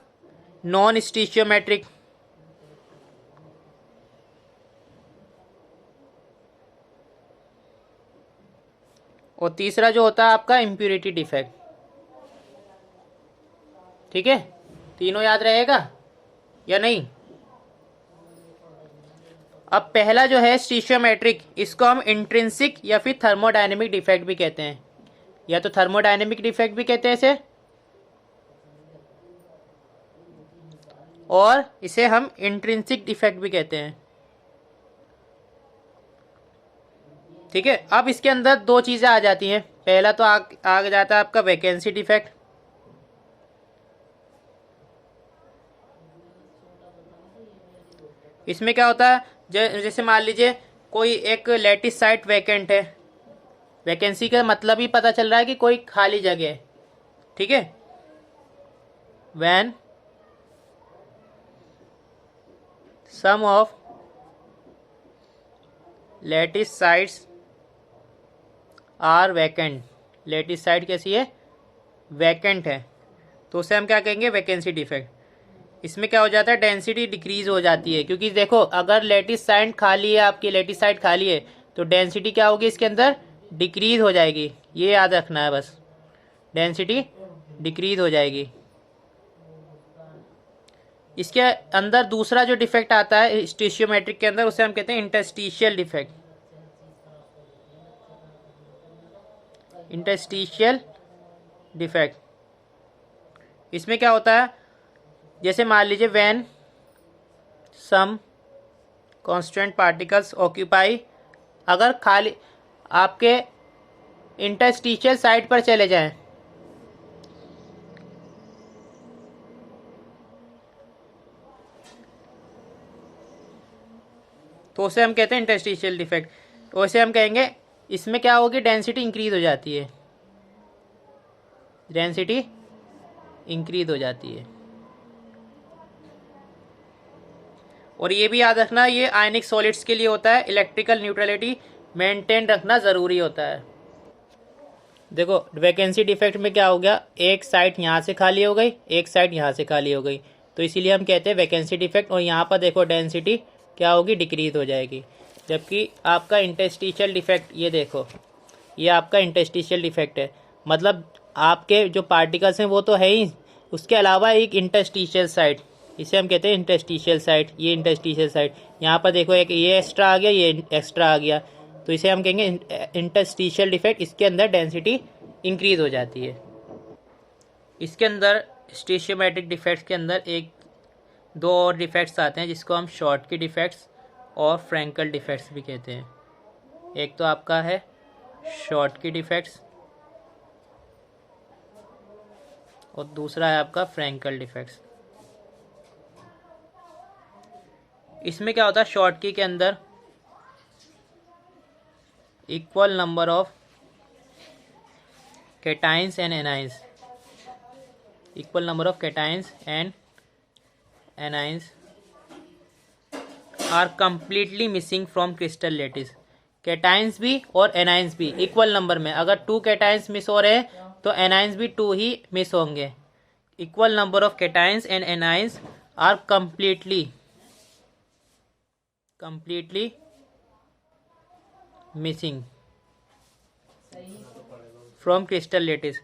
नॉन स्टीशियोमेट्रिक, और तीसरा जो होता है आपका इम्प्यूरिटी डिफेक्ट। ठीक है, तीनों याद रहेगा या नहीं। अब पहला जो है स्टीशियोमेट्रिक, इसको हम इंट्रिंसिक या फिर थर्मोडायनेमिक डिफेक्ट भी कहते हैं, या तो थर्मोडायनेमिक डिफेक्ट भी कहते हैं इसे, और इसे हम इंट्रिंसिक डिफेक्ट भी कहते हैं। ठीक है, अब इसके अंदर दो चीजें आ जाती हैं। पहला तो आ जाता है आपका वैकेंसी डिफेक्ट, इसमें क्या होता है, जैसे मान लीजिए कोई एक लैटिस साइट वैकेंट है, वैकेंसी का मतलब ही पता चल रहा है कि कोई खाली जगह है। ठीक है, when some of lattice sites are vacant, lattice site कैसी है, वैकेंट है, तो उसे हम क्या कहेंगे, वैकेंसी डिफेक्ट। इसमें क्या हो जाता है, डेंसिटी डिक्रीज हो जाती है, क्योंकि देखो अगर लैटिस साइट खाली है, आपकी लैटिस साइट खाली है, तो डेंसिटी क्या होगी इसके अंदर, डिक्रीज हो जाएगी। ये याद रखना है बस, डेंसिटी डिक्रीज हो जाएगी। इसके अंदर दूसरा जो डिफेक्ट आता है स्टीशियोमेट्रिक के अंदर, उसे हम कहते हैं इंटरस्टिशियल डिफेक्ट, इंटरस्टिशियल डिफेक्ट। इसमें क्या होता है, जैसे मान लीजिए when some constant particles occupy, अगर खाली आपके इंटरस्टिशियल साइट पर चले जाएं, तो उसे हम कहते हैं इंटरस्टिशियल डिफेक्ट। वैसे हम कहेंगे इसमें क्या होगी, डेंसिटी इंक्रीज हो जाती है, डेंसिटी इंक्रीज हो जाती है। और ये भी याद रखना, ये आयनिक सॉलिड्स के लिए होता है, इलेक्ट्रिकल न्यूट्रलिटी मेंटेन रखना ज़रूरी होता है। देखो वैकेंसी डिफेक्ट में क्या हो गया, एक साइड यहाँ से खाली हो गई, एक साइड यहाँ से खाली हो गई, तो इसीलिए हम कहते हैं वैकेंसी डिफेक्ट। और यहाँ पर देखो डेंसिटी क्या होगी, डिक्रीज हो जाएगी। जबकि आपका इंटरस्टिशियल डिफेक्ट, ये देखो, ये आपका इंटरस्टिशियल डिफेक्ट है, मतलब आपके जो पार्टिकल्स हैं वो तो है ही, उसके अलावा एक इंटरस्टिशियल साइट, इसे हम कहते हैं इंटरस्टिशियल साइट। ये इंटरस्टिशियल साइट, यहाँ पर देखो एक ये एक्स्ट्रा आ गया, ये एक्स्ट्रा आ गया, तो इसे हम कहेंगे इंटरस्टिशियल डिफेक्ट। इसके अंदर डेंसिटी इंक्रीज हो जाती है। इसके अंदर स्टिशियोमेट्रिक डिफेक्ट्स के अंदर एक दो और डिफेक्ट्स आते हैं जिसको हम शॉर्ट की डिफेक्ट्स और फ्रैंकल डिफेक्ट्स भी कहते हैं। एक तो आपका है शॉर्ट की डिफेक्ट्स और दूसरा है आपका फ्रैंकल डिफेक्ट्स। इसमें क्या होता है, शॉर्ट की के अंदर equal number of cations and anions, equal number of cations and anions are completely missing from crystal lattice. Cations भी और एनाइंस भी इक्वल नंबर में, अगर 2 कैटाइंस मिस हो रहे हैं तो एनाइंस भी 2 ही मिस होंगे। Equal number of cations and anions are completely missing from crystal lattice.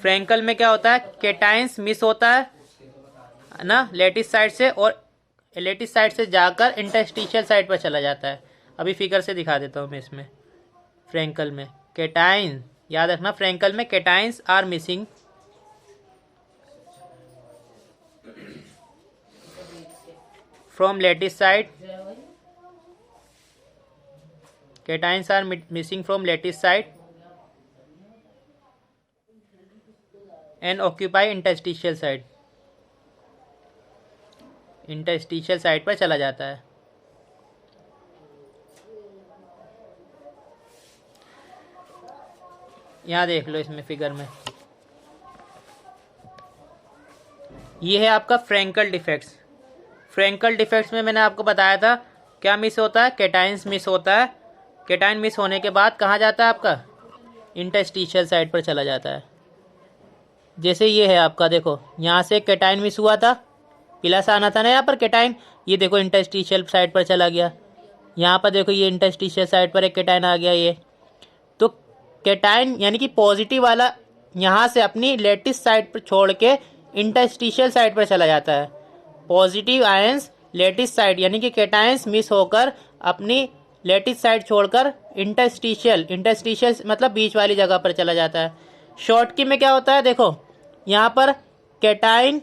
Frenkel में क्या होता है, कैटाइंस मिस होता है ना लैटिस साइड से, और लैटिस साइड से जाकर इंटरस्टिशियल साइड पर चला जाता है। अभी फिगर से दिखा देता हूँ मैं इसमें। फ्रैंकल में कैटाइन, याद रखना, फ्रैंकल में cations are missing from lattice side, cations are missing from lattice side and occupy interstitial side, interstitial side पर चला जाता है। यहाँ देख लो इसमें फिगर में, ये है आपका फ्रैंकल डिफेक्ट्स। फ्रैंकल डिफेक्ट्स में मैंने आपको बताया था क्या मिस होता है, कैटाइंस मिस होता है। कैटाइन मिस होने के बाद कहाँ जाता है आपका, इंटरस्टिशियल साइड पर चला जाता है। जैसे ये है आपका, देखो यहाँ से कैटाइन मिस हुआ था, प्लस आना था ना यहाँ पर कैटाइन, ये देखो इंटरस्टिशियल साइड पर चला गया। यहाँ पर देखो ये इंटरस्टिशियल साइड पर एक कैटाइन आ गया। ये तो कैटाइन यानी कि पॉजिटिव वाला यहाँ से अपनी लैटिस साइड पर छोड़ के इंटरस्टिशियल साइड पर चला जाता है। पॉजिटिव आयंस लैटिस साइड, यानी कि कैटाइंस मिस होकर अपनी लैटिस साइड छोड़कर इंटरस्टिशियल मतलब बीच वाली जगह पर चला जाता है। शॉर्ट की में क्या होता है, देखो यहाँ पर कैटाइन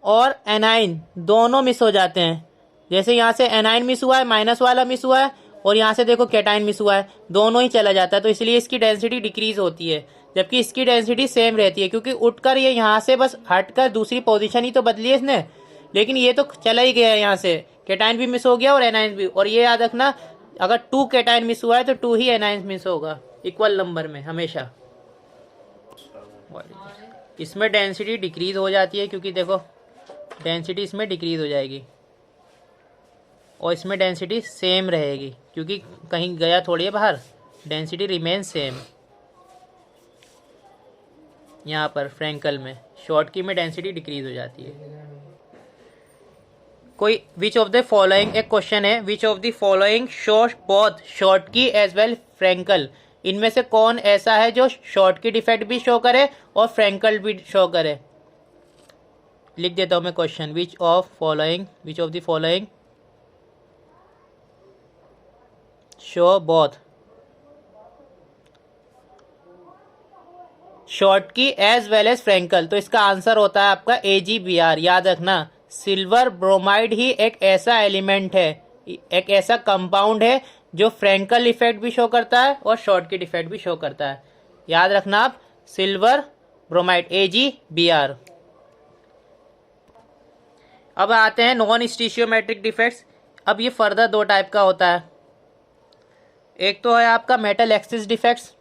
और एनाइन दोनों मिस हो जाते हैं। जैसे यहाँ से एनाइन मिस हुआ है, माइनस वाला मिस हुआ है, और यहाँ से देखो कैटाइन मिस हुआ है, दोनों ही चला जाता है। तो इसलिए इसकी डेंसिटी डिक्रीज होती है, जबकि इसकी डेंसिटी सेम रहती है, क्योंकि उठकर ये यहाँ से बस हटकर दूसरी पोजीशन ही तो बदली है इसने, लेकिन ये तो चला ही गया है। यहाँ से कैटाइन भी मिस हो गया और एनाइन भी। और ये याद रखना, अगर 2 कैटाइन मिस हुआ है तो 2 ही एनाइन मिस होगा, इक्वल नंबर में हमेशा। इसमें डेंसिटी डिक्रीज हो जाती है, क्योंकि देखो डेंसिटी इसमें डिक्रीज हो जाएगी, और इसमें डेंसिटी सेम रहेगी क्योंकि कहीं गया थोड़ी है बाहर, डेंसिटी रिमेन सेम। यहाँ पर फ्रैंकल में, शॉर्ट की में डेंसिटी डिक्रीज हो जाती है। कोई विच ऑफ द फॉलोइंग, एक क्वेश्चन है, which of the following show both short की एज वेल फ्रैंकल, इनमें से कौन ऐसा है जो शॉर्ट की डिफेक्ट भी शो करे और फ्रैंकल भी शो करे। लिख देता हूं मैं question, which of the following show both short की एज वेल एज फ्रैंकल। तो इसका आंसर होता है आपका AgBr। याद रखना, सिल्वर ब्रोमाइड ही एक ऐसा एलिमेंट है, एक ऐसा कंपाउंड है जो फ्रैंकल इफेक्ट भी शो करता है और शॉर्ट की इफेक्ट भी शो करता है। याद रखना आप, सिल्वर ब्रोमाइड, AgBr। अब आते हैं नॉन स्टिशियोमेट्रिक डिफेक्ट्स। अब ये फर्दर 2 टाइप का होता है। एक तो है आपका मेटल एक्सिस डिफेक्ट्स,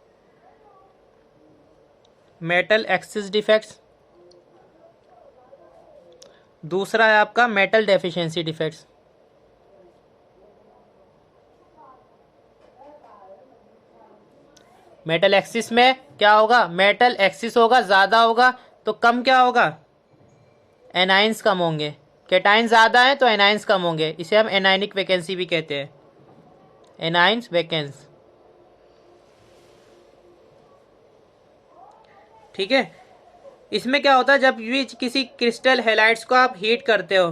दूसरा है आपका metal deficiency defects. Metal axis में क्या होगा, मेटल एक्सिस होगा, ज्यादा होगा तो कम क्या होगा, एनाइंस कम होंगे। कैटाइन ज़्यादा है तो एनाइंस कम होंगे, इसे हम एनाइनिक वैकेंसी भी कहते हैं, एनाइंस वैकेंस। ठीक है, इसमें क्या होता है, जब भी किसी क्रिस्टल हैलाइड्स को आप हीट करते हो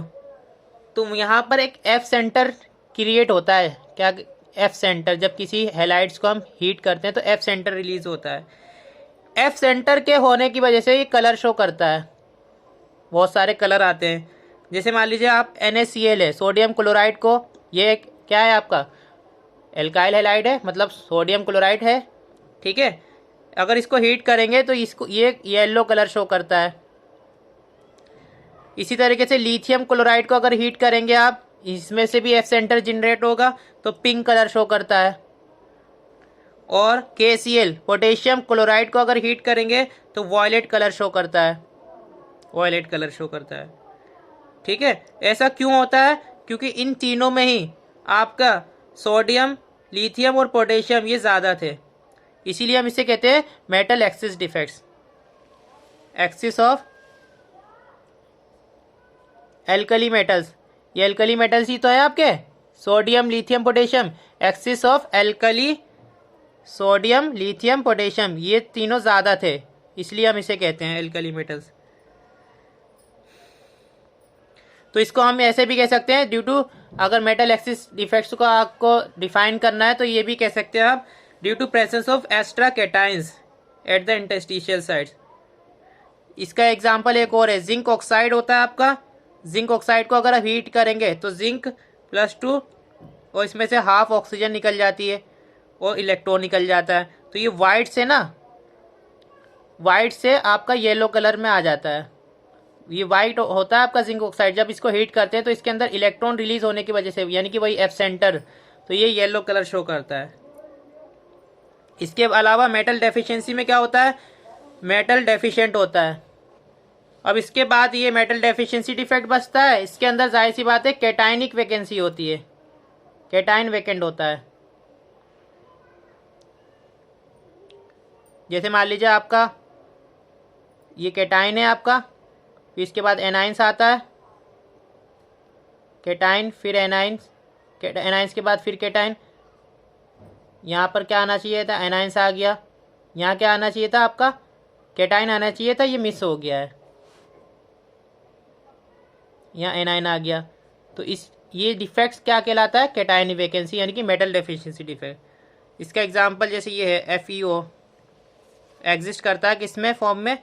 तो यहाँ पर एक एफ सेंटर क्रिएट होता है। क्या? F centre. जब किसी हैलाइड्स को हम हीट करते हैं तो एफ सेंटर रिलीज होता है। एफ सेंटर के होने की वजह से ये कलर शो करता है, बहुत सारे कलर आते हैं। जैसे मान लीजिए आप NaCl है, सोडियम क्लोराइड को, ये क्या है आपका, एल्काइल हैलाइड है, मतलब सोडियम क्लोराइड है। ठीक है, अगर इसको हीट करेंगे तो इसको ये येलो कलर शो करता है। इसी तरीके से लिथियम क्लोराइड को अगर हीट करेंगे आप, इसमें से भी एफ सेंटर जनरेट होगा तो पिंक कलर शो करता है। और KCl पोटेशियम क्लोराइड को अगर हीट करेंगे तो वॉयलेट कलर शो करता है, वॉयलेट कलर शो करता है। ठीक है, ऐसा क्यों होता है? क्योंकि इन तीनों में ही आपका सोडियम, लिथियम और पोटेशियम ये ज़्यादा थे, इसीलिए हम इसे कहते हैं metal axis defects, axis of alkali metals. ये एल्कली मेटल्स ही तो है आपके, sodium, lithium, potassium, axis of alkali, sodium, lithium, potassium, ये तीनों ज़्यादा थे, इसलिए हम इसे कहते हैं एल्कली मेटल्स। तो इसको हम ऐसे भी कह सकते हैं, ड्यू टू, अगर मेटल एक्सिस डिफेक्ट्स को आपको डिफाइन करना है तो ये भी कह सकते हैं आप, due to presence of extra cations at the interstitial sides. इसका एग्जांपल एक और है, जिंक ऑक्साइड होता है आपका। जिंक ऑक्साइड को अगर आप हीट करेंगे तो जिंक +2 और इसमें से हाफ ऑक्सीजन निकल जाती है और इलेक्ट्रॉन निकल जाता है, तो ये वाइट से ना, वाइट से आपका येलो कलर में आ जाता है। ये वाइट होता है आपका जिंक ऑक्साइड, जब इसको हीट करते हैं तो इसके अंदर इलेक्ट्रॉन रिलीज होने की वजह से, यानी कि वही एफ सेंटर, तो ये येलो कलर शो करता है। इसके अलावा मेटल डेफिशिएंसी में क्या होता है, मेटल डेफिशिएंट होता है। अब इसके बाद ये मेटल डेफिशिएंसी डिफेक्ट बचता है, इसके अंदर जाहिर सी बात है कैटाइनिक वैकेंसी होती है, कैटाइन वैकेंट होता है। जैसे मान लीजिए आपका ये कैटाइन है आपका, फिर इसके बाद एनाइंस आता है, कैटाइन फिर एनाइंस, एनाइंस के बाद फिर कैटाइन। यहाँ पर क्या आना चाहिए था, एनाइंस आ गया। यहाँ क्या आना चाहिए था आपका, कैटाइन आना चाहिए था, ये मिस हो गया है, यहाँ एनाइन आ गया। तो ये डिफेक्ट्स क्या कहलाता है, कैटाइन वैकेंसी, यानी कि मेटल डेफिशिएंसी डिफेक्ट। इसका एग्जांपल जैसे ये है, FeO एग्जिस्ट करता है किसमें, फॉर्म में,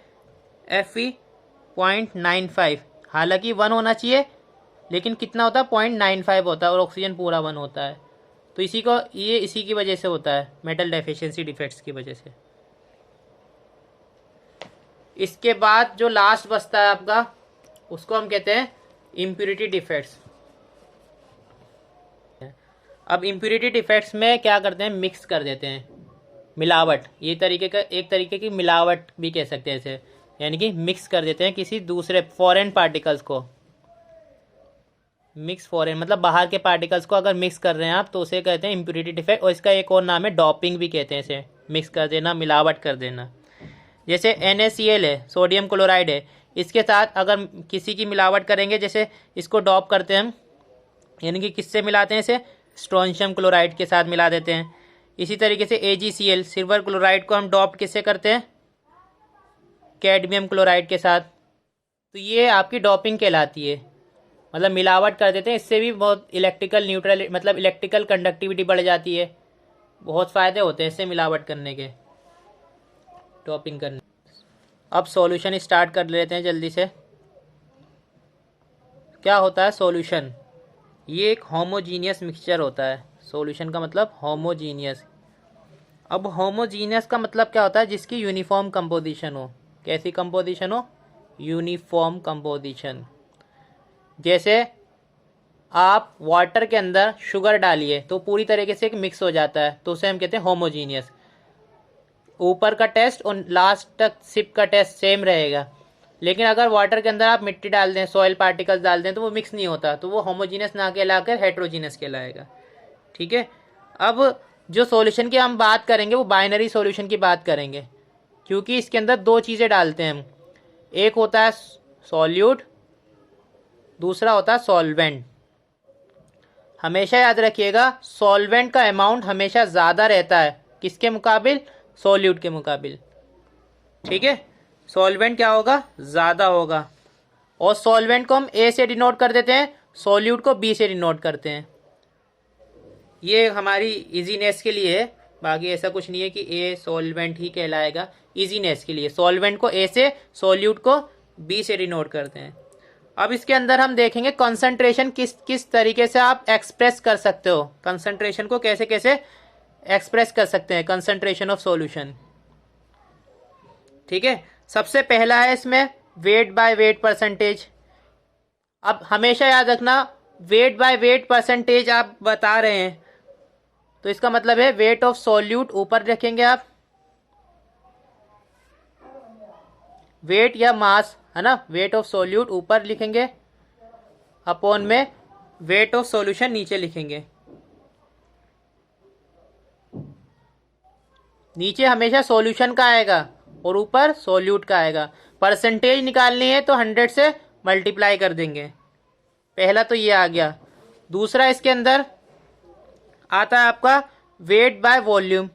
Fe.95, हालांकि 1 होना चाहिए लेकिन कितना होता है, 0.95 होता है, और ऑक्सीजन पूरा 1 होता है। तो इसी की वजह से होता है, मेटल डेफिशिएंसी डिफेक्ट्स की वजह से। इसके बाद जो लास्ट बचता है आपका, उसको हम कहते हैं इम्प्योरिटी डिफेक्ट्स। अब इम्प्योरिटी डिफेक्ट्स में क्या करते हैं, मिक्स कर देते हैं, मिलावट, ये एक तरीके की मिलावट भी कह सकते हैं इसे, यानी कि मिक्स कर देते हैं किसी दूसरे फॉरेन पार्टिकल्स को। मिक्स फॉरेन मतलब बाहर के पार्टिकल्स को अगर मिक्स कर रहे हैं आप तो उसे कहते हैं इम्प्योरिटी डिफेक्ट, और इसका एक और नाम है डॉपिंग भी कहते हैं इसे, मिक्स कर देना, मिलावट कर देना। जैसे NaCl है, सोडियम क्लोराइड है, इसके साथ अगर किसी की मिलावट करेंगे, जैसे इसको डॉप करते हैं हम, यानी कि किससे मिलाते हैं इसे, स्ट्रोंशियम क्लोराइड के साथ मिला देते हैं। इसी तरीके से AgCl, सिल्वर क्लोराइड को हम डॉप किससे करते हैं, कैडमियम क्लोराइड के साथ। तो ये आपकी डॉपिंग कहलाती है, मतलब मिलावट कर देते हैं। इससे भी बहुत इलेक्ट्रिकल न्यूट्रल, मतलब इलेक्ट्रिकल कंडक्टिविटी बढ़ जाती है, बहुत फ़ायदे होते हैं इससे मिलावट करने के, डॉपिंग करने। अब सॉल्यूशन स्टार्ट कर लेते हैं जल्दी से। क्या होता है सॉल्यूशन, ये एक होमोजीनियस मिक्सचर होता है। सॉल्यूशन का मतलब होमोजीनियस। अब होमोजीनियस का मतलब क्या होता है, जिसकी यूनिफॉर्म कंपोजिशन हो। कैसी कंपोजिशन हो, यूनिफॉर्म कंपोजिशन। जैसे आप वाटर के अंदर शुगर डालिए तो पूरी तरीके से मिक्स हो जाता है, तो उसे हम कहते हैं होमोजीनियस। ऊपर का टेस्ट और लास्ट तक सिप का टेस्ट सेम रहेगा, लेकिन अगर वाटर के अंदर आप मिट्टी डाल दें, सॉइल पार्टिकल्स डाल दें, तो वो मिक्स नहीं होता, तो वो होमोजीनियस ना कहलाकर हेट्रोजीनियस कहलाएगा। ठीक है, अब जो सॉल्यूशन की हम बात करेंगे वो बाइनरी सॉल्यूशन की बात करेंगे, क्योंकि इसके अंदर दो चीज़ें डालते हैं हम। एक होता है सॉल्यूट दूसरा होता है सॉल्वेंट। हमेशा याद रखिएगा सॉल्वेंट का अमाउंट हमेशा ज़्यादा रहता है किसके मुकाबिल, सॉल्यूट के मुकाबिल। ठीक है, सॉल्वेंट क्या होगा, ज़्यादा होगा। और सॉल्वेंट को हम ए से डिनोट कर देते हैं, सॉल्यूट को बी से डिनोट करते हैं। ये हमारी इजीनेस के लिए है, बाकी ऐसा कुछ नहीं है कि ए सॉल्वेंट ही कहलाएगा। इजीनेस के लिए सॉल्वेंट को ए से, सॉल्यूट को बी से डिनोट करते हैं। अब इसके अंदर हम देखेंगे कंसंट्रेशन किस किस तरीके से आप एक्सप्रेस कर सकते हो, कंसंट्रेशन को कैसे कैसे एक्सप्रेस कर सकते हैं, कंसंट्रेशन ऑफ सॉल्यूशन। ठीक है, सबसे पहला है इसमें वेट बाय वेट परसेंटेज। अब हमेशा याद रखना वेट बाय वेट परसेंटेज आप बता रहे हैं तो इसका मतलब है वेट ऑफ सॉल्यूट ऊपर रखेंगे आप, वेट या मास है ना, वेट ऑफ सॉल्यूट ऊपर लिखेंगे, अपॉन में वेट ऑफ सॉल्यूशन नीचे लिखेंगे। नीचे हमेशा सॉल्यूशन का आएगा और ऊपर सॉल्यूट का आएगा। परसेंटेज निकालनी है तो 100 से मल्टीप्लाई कर देंगे। पहला तो ये आ गया। दूसरा इसके अंदर आता है आपका वेट बाय वॉल्यूम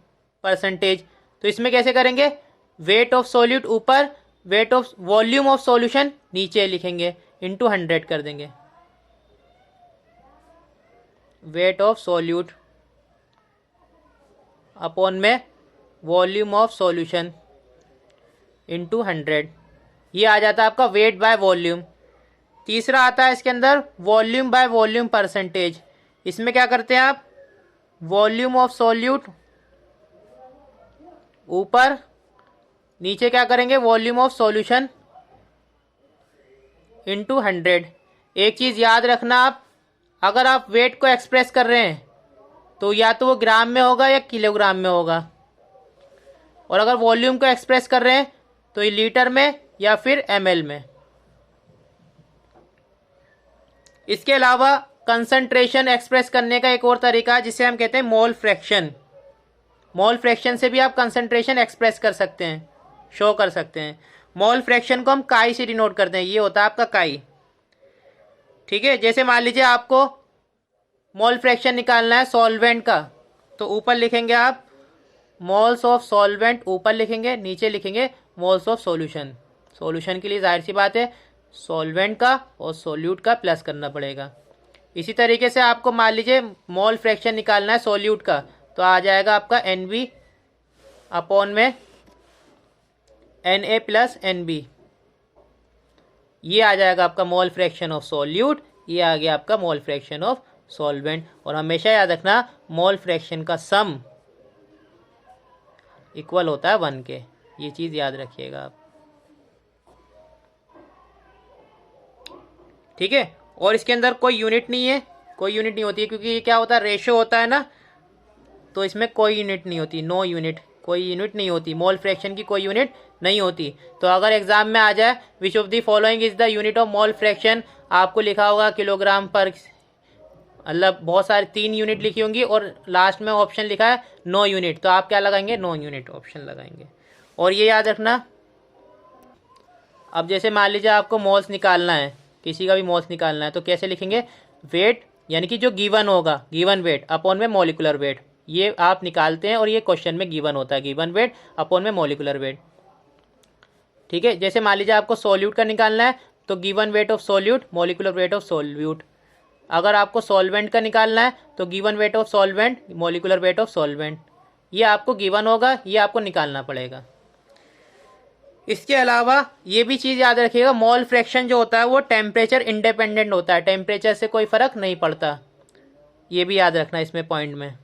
परसेंटेज। तो इसमें कैसे करेंगे, वेट ऑफ सॉल्यूट ऊपर, weight of volume of solution नीचे लिखेंगे, इंटू 100 कर देंगे। वेट ऑफ सॉल्यूट अपॉन में वॉल्यूम ऑफ सॉल्यूशन इंटू 100, ये आ जाता है आपका वेट बाय वॉल्यूम। तीसरा आता है इसके अंदर वॉल्यूम बाय वॉल्यूम परसेंटेज। इसमें क्या करते हैं आप, वॉल्यूम ऑफ सॉल्यूट ऊपर, नीचे क्या करेंगे वॉल्यूम ऑफ सॉल्यूशन इंटू 100। एक चीज़ याद रखना आप, अगर आप वेट को एक्सप्रेस कर रहे हैं तो या तो वो ग्राम में होगा या किलोग्राम में होगा, और अगर वॉल्यूम को एक्सप्रेस कर रहे हैं तो ये लीटर में या फिर एमएल में। इसके अलावा कंसंट्रेशन एक्सप्रेस करने का एक और तरीका है जिसे हम कहते हैं मोल फ्रैक्शन। मोल फ्रैक्शन से भी आप कंसंट्रेशन एक्सप्रेस कर सकते हैं, शो कर सकते हैं। मोल फ्रैक्शन को हम काई से डिनोट करते हैं, ये होता है आपका काई। ठीक है, जैसे मान लीजिए आपको मोल फ्रैक्शन निकालना है सॉल्वेंट का, तो ऊपर लिखेंगे आप मोल्स ऑफ सॉल्वेंट ऊपर लिखेंगे, नीचे लिखेंगे मोल्स ऑफ सॉल्यूशन। सॉल्यूशन के लिए जाहिर सी बात है सॉल्वेंट का और सॉल्यूट का प्लस करना पड़ेगा। इसी तरीके से आपको मान लीजिए मोल फ्रैक्शन निकालना है सॉल्यूट का, तो आ जाएगा आपका NB अपॉन में Na प्लस NB। ये आ जाएगा आपका मोल फ्रैक्शन ऑफ सॉल्यूट, ये आ गया आपका मोल फ्रैक्शन ऑफ सॉल्वेंट। और हमेशा याद रखना मोल फ्रैक्शन का सम इक्वल होता है 1 के, ये चीज़ याद रखिएगा आप। ठीक है, और इसके अंदर कोई यूनिट नहीं है, कोई यूनिट नहीं होती है क्योंकि ये क्या होता है, रेशो होता है ना, तो इसमें कोई यूनिट नहीं होती, नो यूनिट, कोई यूनिट नहीं होती, मोल फ्रैक्शन की कोई यूनिट नहीं होती। तो अगर एग्जाम में आ जाए which of the following is the unit of mole fraction, आपको लिखा होगा किलोग्राम पर, मतलब बहुत सारी 3 यूनिट लिखी होंगी और लास्ट में ऑप्शन लिखा है नो यूनिट, तो आप क्या लगाएंगे, नो यूनिट ऑप्शन लगाएंगे। और ये याद रखना, अब जैसे मान लीजिए आपको मोल्स निकालना है, किसी का भी मोल्स निकालना है, तो कैसे लिखेंगे, वेट यानी कि जो गिवन होगा, गिवन वेट अपॉन में मॉलिकुलर वेट, ये आप निकालते हैं और ये क्वेश्चन में गिवन होता है, गिवन वेट अपॉन में मॉलिकुलर वेट। ठीक है, जैसे मान लीजिए आपको सॉल्यूट का निकालना है तो given weight of solute molecular weight of solute. अगर आपको सॉल्वेंट का निकालना है तो given weight of solvent molecular weight of solvent, ये आपको गिवन होगा, ये आपको निकालना पड़ेगा। इसके अलावा ये भी चीज़ याद रखिएगा, मोल फ्रैक्शन जो होता है वो टेम्परेचर इंडिपेंडेंट होता है, टेम्परेचर से कोई फर्क नहीं पड़ता, ये भी याद रखना इसमें पॉइंट में,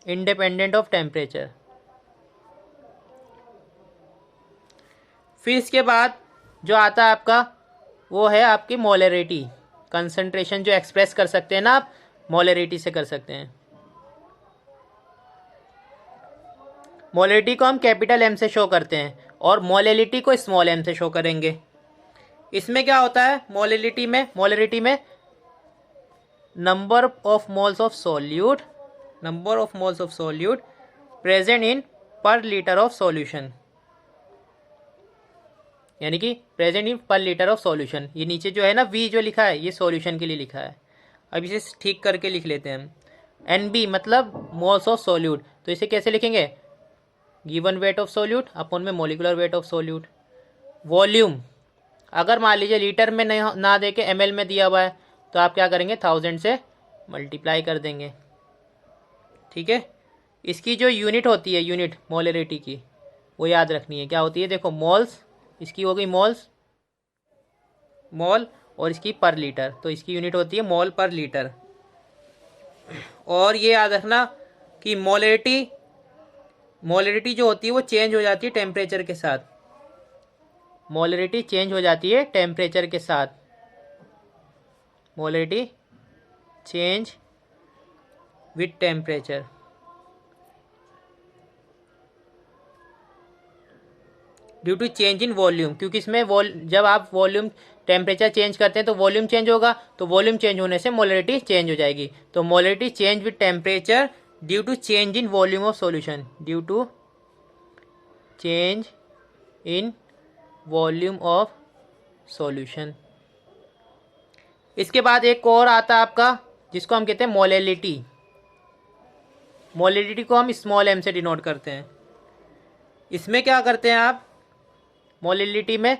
इंडिपेंडेंट ऑफ टेम्परेचर। फिर इसके बाद जो आता है आपका वो है आपकी मोलरिटी, कंसंट्रेशन जो एक्सप्रेस कर सकते हैं ना आप, मोलरिटी से कर सकते हैं। मोलरिटी को हम कैपिटल M से शो करते हैं और मोलैलिटी को स्मॉल m से शो करेंगे। इसमें क्या होता है, मोलरिटी में number of moles of solute, number of moles of solute present in पर लीटर ऑफ सॉल्यूशन। यानी कि प्रेजेंट इन पर लीटर ऑफ सॉल्यूशन। ये नीचे जो है ना वी जो लिखा है ये सॉल्यूशन के लिए लिखा है। अब इसे ठीक करके लिख लेते हैं हम। एन बी मतलब मोल्स ऑफ सॉल्यूट, तो इसे कैसे लिखेंगे, given weight of solute upon में molecular weight of solute. Volume अगर मान लीजिए लीटर में नहीं ना दे के एम में दिया हुआ है तो आप क्या करेंगे 1000 से मल्टीप्लाई कर देंगे। ठीक है, इसकी जो यूनिट होती है यूनिट मोलरिटी की वो याद रखनी है, क्या होती है, देखो मोल्स, इसकी हो गई मोल्स मोल, और इसकी पर लीटर, तो इसकी यूनिट होती है मोल पर लीटर। और ये याद रखना कि मोलरिटी जो होती है वो चेंज हो जाती है टेम्परेचर के साथ। मोलरिटी चेंज हो जाती है टेम्परेचर के साथ। Molarity change with temperature. Due to change in volume, क्योंकि इसमें जब आप वॉल्यूम टेम्परेचर चेंज करते हैं तो वॉल्यूम चेंज होगा, तो वॉल्यूम चेंज होने से मोलरिटी चेंज हो जाएगी। तो molarity change with temperature due to change in volume of solution, due to change in volume of solution. इसके बाद एक और आता है आपका जिसको हम कहते हैं मोलैलिटी। मोलैलिटी को हम स्मॉल एम से डिनोट करते हैं। इसमें क्या करते हैं आप, मोलैलिटी में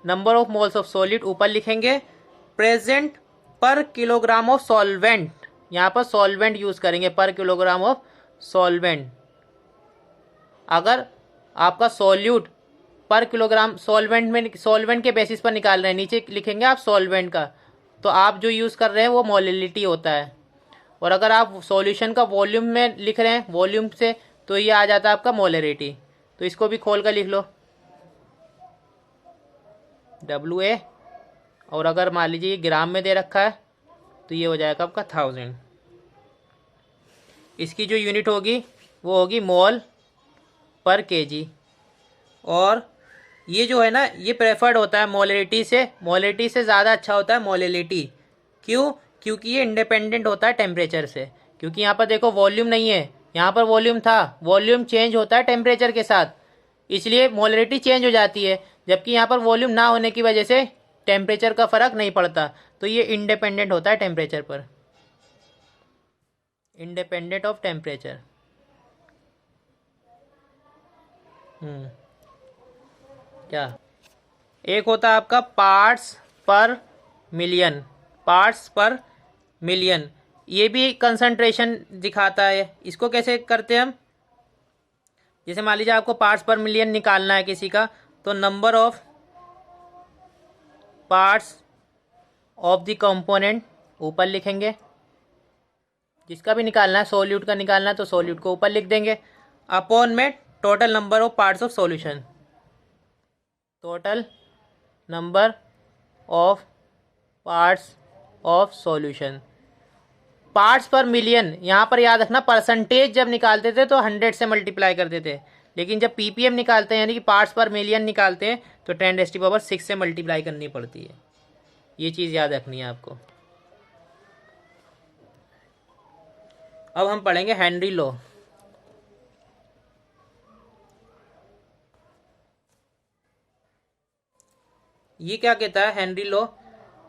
number of moles of solid ऊपर लिखेंगे, प्रेजेंट पर किलोग्राम ऑफ सॉल्वेंट, यहाँ पर सॉल्वेंट यूज करेंगे, पर किलोग्राम ऑफ सॉल्वेंट। अगर आपका सॉल्यूट पर किलोग्राम सॉल्वेंट के बेसिस पर निकाल रहे हैं, नीचे लिखेंगे आप सॉल्वेंट का, तो आप जो यूज़ कर रहे हैं वो मोलैलिटी होता है। और अगर आप सॉल्यूशन का वॉल्यूम में लिख रहे हैं वॉल्यूम से, तो ये आ जाता है आपका मोलैरिटी। तो इसको भी खोल कर लिख लो, WA, और अगर मान लीजिए ये ग्राम में दे रखा है तो ये हो जाएगा आपका 1000। इसकी जो यूनिट होगी वो होगी मोल पर केजी। और ये जो है ना ये प्रेफर्ड होता है मोलैलिटी से ज़्यादा अच्छा होता है मोलैलिटी। क्यों, क्योंकि ये इंडिपेंडेंट होता है टेम्परेचर से। क्योंकि यहाँ पर देखो वॉल्यूम नहीं है, यहाँ पर वॉल्यूम था, वॉल्यूम चेंज होता है टेम्परेचर के साथ, इसलिए मोलैलिटी चेंज हो जाती है। जबकि यहाँ पर वॉल्यूम ना होने की वजह से टेम्परेचर का फर्क नहीं पड़ता, तो ये इंडिपेंडेंट होता है टेम्परेचर पर, इंडिपेंडेंट ऑफ टेम्परेचर। क्या, एक होता है आपका पार्ट्स पर मिलियन, पार्ट्स पर मिलियन, ये भी कंसंट्रेशन दिखाता है। इसको कैसे करते हैं हम, जैसे मान लीजिए आपको पार्ट्स पर मिलियन निकालना है किसी का, तो number of parts of the component ऊपर लिखेंगे, जिसका भी निकालना है, सॉल्यूट का निकालना है तो सॉल्यूट को ऊपर लिख देंगे, अपॉन में total number of parts of solution, total number of parts of solution. Parts पर मिलियन, यहाँ पर याद रखना परसेंटेज जब निकालते थे तो 100 से मल्टीप्लाई करते थे, लेकिन जब ppm निकालते हैं यानी कि पार्ट्स पर मिलियन निकालते हैं तो 10⁻6 से मल्टीप्लाई करनी पड़ती है। ये चीज़ याद रखनी है आपको। अब हम पढ़ेंगे हेनरी लॉ। ये क्या कहता है हेनरी लॉ,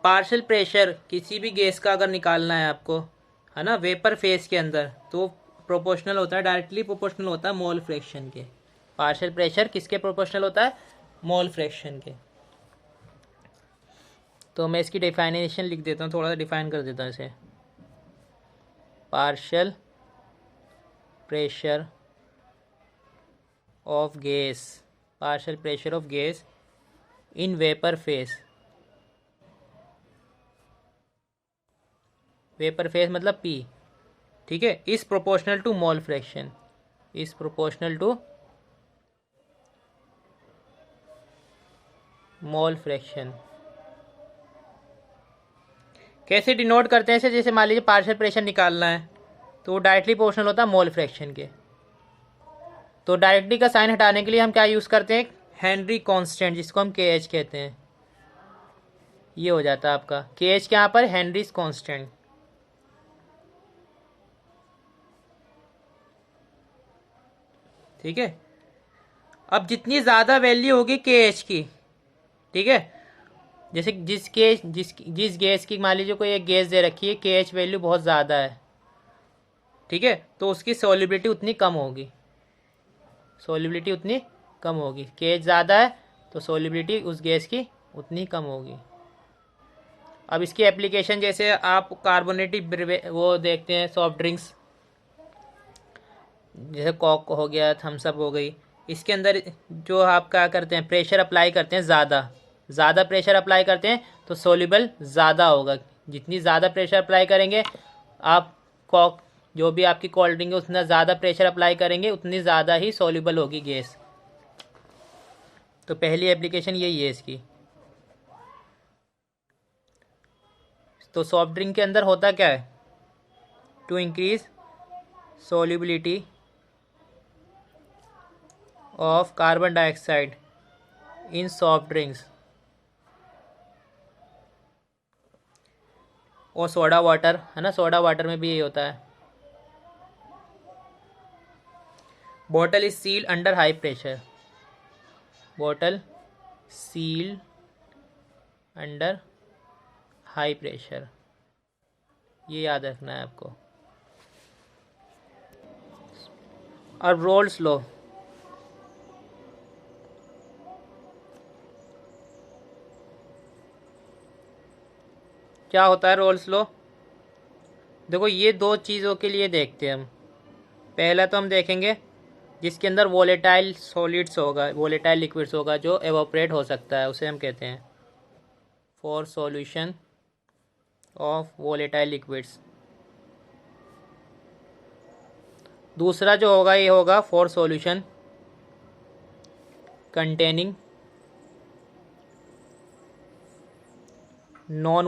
पार्शियल प्रेशर किसी भी गैस का अगर निकालना है आपको, है ना, वेपर फेज के अंदर, तो प्रोपोर्शनल होता है, डायरेक्टली प्रोपोर्शनल होता है मोल फ्रैक्शन के। पार्शियल प्रेशर किसके प्रोपोर्शनल होता है, मोल फ्रैक्शन के। तो मैं इसकी डिफाइनेशन लिख देता हूँ, थोड़ा सा डिफाइन कर देता हूँ इसे। Partial pressure of gas, partial pressure of gas in vapour phase, vapour phase मतलब P, ठीक है, is proportional to mole fraction, is proportional to mole fraction. कैसे डिनोट करते हैं इसे, जैसे मान लीजिए पार्शियल प्रेशर निकालना है तो वो डायरेक्टली प्रोपोर्शनल होता है मोल फ्रैक्शन के। तो डायरेक्टली का साइन हटाने के लिए हम क्या यूज़ करते हैं, हेनरी कांस्टेंट, जिसको हम KH कहते हैं। ये हो जाता है आपका KH के यहाँ पर हेनरीज कांस्टेंट। ठीक है, अब जितनी ज़्यादा वैल्यू होगी KH की ठीक है। जैसे जिस गैस की मान लीजिए कोई एक गैस दे रखी है, KH वैल्यू बहुत ज़्यादा है, ठीक है, तो उसकी सॉल्युबिलिटी उतनी कम होगी, सॉल्युबिलिटी उतनी कम होगी। KH ज़्यादा है तो सॉल्युबिलिटी उस गैस की उतनी कम होगी। अब इसकी एप्लीकेशन, जैसे आप कार्बोनेटेड वो देखते हैं सॉफ्ट ड्रिंक्स, जैसे कॉक हो गया, थम्सअप हो गई, इसके अंदर जो आप क्या करते हैं, प्रेशर अप्लाई करते हैं, ज़्यादा प्रेशर अप्लाई करते हैं तो सोल्यूबल ज़्यादा होगा। जितनी ज़्यादा प्रेशर अप्लाई करेंगे आप, कॉक जो भी आपकी कोल्ड ड्रिंक है उतना ज़्यादा प्रेशर अप्लाई करेंगे उतनी ज़्यादा ही सोल्यूबल होगी गैस। तो पहली एप्लीकेशन यही है इसकी। तो सॉफ्ट ड्रिंक के अंदर होता क्या है, to increase solubility of carbon dioxide in soft drinks और सोडा वाटर, है ना, सोडा वाटर में भी यही होता है। Bottle is seal under high pressure, bottle seal under high pressure, ये याद रखना है आपको। और रोल्स लॉ, क्या होता है रोल्स लॉ? देखो ये दो चीज़ों के लिए देखते हैं हम। पहला तो हम देखेंगे जिसके अंदर वोलेटाइल सॉलिड्स होगा, वोलेटाइल लिक्विड्स होगा जो एवोपरेट हो सकता है, उसे हम कहते हैं for solution of volatile liquids. दूसरा जो होगा ये होगा for solution containing non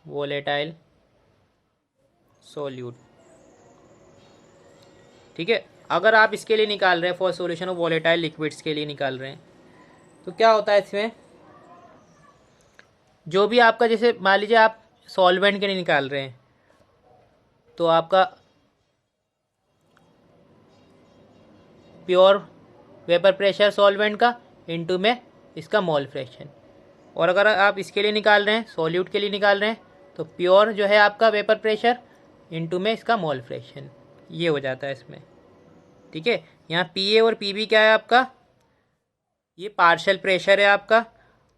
volatile solute. ठीक है, अगर आप इसके लिए निकाल रहे हैं for solution of volatile liquids के लिए निकाल रहे हैं तो क्या होता है इसमें, जो भी आपका, जैसे मान लीजिए आप सॉल्वेंट के लिए निकाल रहे हैं तो आपका प्योर वेपर प्रेशर सॉल्वेंट का इनटू में इसका मोल फ्रैक्शन, और अगर आप इसके लिए निकाल रहे हैं, सॉल्यूट के लिए निकाल रहे हैं, तो प्योर जो है आपका वेपर प्रेशर इनटू में इसका मोल फ्रैक्शन, ये हो जाता है इसमें। ठीक है, यहाँ PA और PB क्या है आपका, ये पार्शियल प्रेशर है आपका,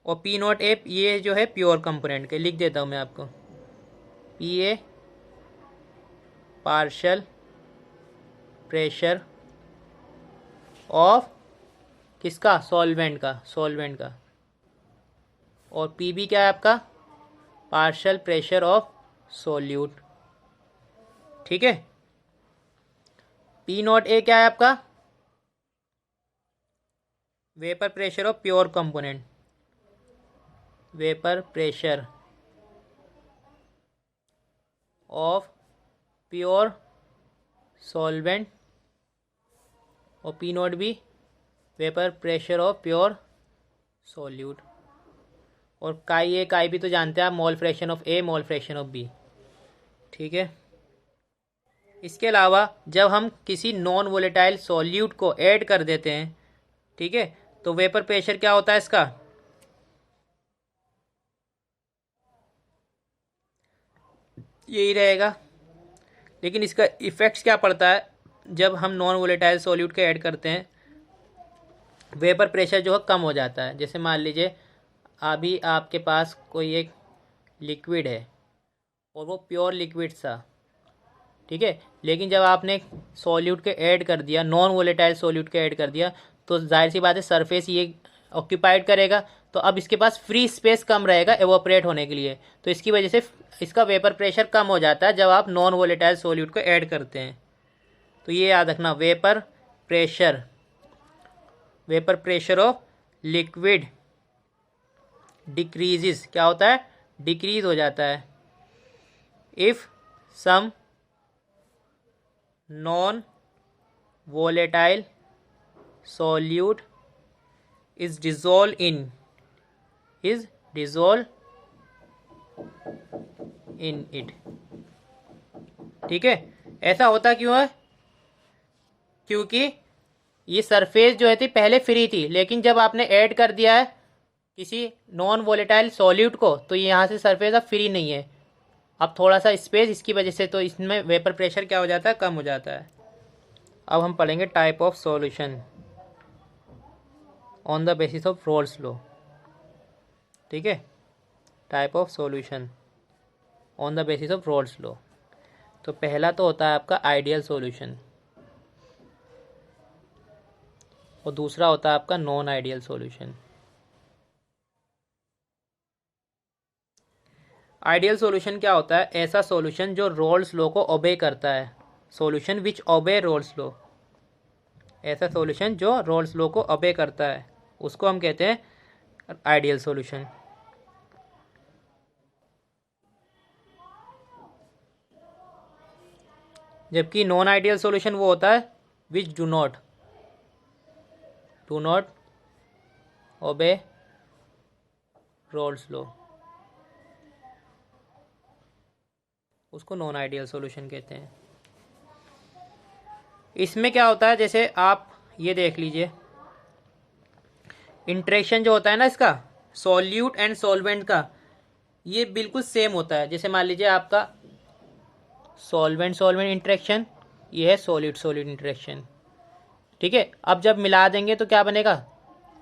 और P0A ये जो है प्योर कंपोनेंट के, लिख देता हूँ मैं आपको, PA पार्शियल प्रेशर ऑफ किसका, सॉल्वेंट का, और PB क्या है आपका, पार्शियल प्रेशर ऑफ सोल्यूट। ठीक है, P0A क्या है आपका, vapour pressure of pure component, vapour pressure of pure solvent, और P0B vapour pressure of pure solute. और काई भी तो जानते हैं आप, mole fraction of A, mole fraction of B। ठीक है, इसके अलावा जब हम किसी नॉन वोलेटाइल सॉल्यूट को ऐड कर देते हैं, ठीक है, तो वेपर प्रेशर क्या होता है इसका, यही रहेगा। लेकिन इसका इफेक्ट्स क्या पड़ता है, जब हम नॉन वोलेटाइल सॉल्यूट को ऐड करते हैं वेपर प्रेशर जो है कम हो जाता है। जैसे मान लीजिए अभी आपके पास कोई एक लिक्विड है और वो प्योर लिक्विड था, ठीक है, लेकिन जब आपने सॉल्यूट के ऐड कर दिया, नॉन वोलेटाइल सॉल्यूट के ऐड कर दिया, तो जाहिर सी बात है सरफेस ये ऑक्यूपाइड करेगा, तो अब इसके पास फ्री स्पेस कम रहेगा एवोपरेट होने के लिए, तो इसकी वजह से इसका वेपर प्रेशर कम हो जाता है जब आप नॉन वोलेटाइल सॉल्यूट को ऐड करते हैं। तो ये याद रखना, vapour pressure of liquid decreases, क्या होता है, डिक्रीज हो जाता है, if some non volatile solute is dissolved in it। ठीक है, ऐसा होता क्यों है, क्योंकि ये सरफेस जो है थी पहले फ्री थी, लेकिन जब आपने ऐड कर दिया है किसी नॉन वोलेटाइल सॉल्यूट को तो ये यहाँ से सरफेस अब फ्री नहीं है, अब थोड़ा सा स्पेस इसकी वजह से, तो इसमें वेपर प्रेशर क्या हो जाता है, कम हो जाता है। अब हम पढ़ेंगे type of solution on the basis of roles law. ठीक है, type of solution on the basis of roles law. तो पहला तो होता है आपका आइडियल सॉल्यूशन और दूसरा होता है आपका non ideal solution. Ideal solution क्या होता है, ऐसा सॉल्यूशन जो रोल्स लॉ को ओबे करता है, सॉल्यूशन विच ओबे रोल्स लॉ, ऐसा सॉल्यूशन जो रोल्स लॉ को ओबे करता है उसको हम कहते हैं आइडियल सॉल्यूशन। जबकि नॉन आइडियल सॉल्यूशन वो होता है which do not obey roles law, उसको नॉन आइडियल सॉल्यूशन कहते हैं। इसमें क्या होता है, जैसे आप ये देख लीजिए, इंटरेक्शन जो होता है ना इसका सॉल्यूट एंड सॉल्वेंट का, ये बिल्कुल सेम होता है। जैसे मान लीजिए आपका सॉल्वेंट सॉल्वेंट इंटरेक्शन, ये है सॉलिड सॉलिड इंटरेक्शन। ठीक है, अब जब मिला देंगे तो क्या बनेगा,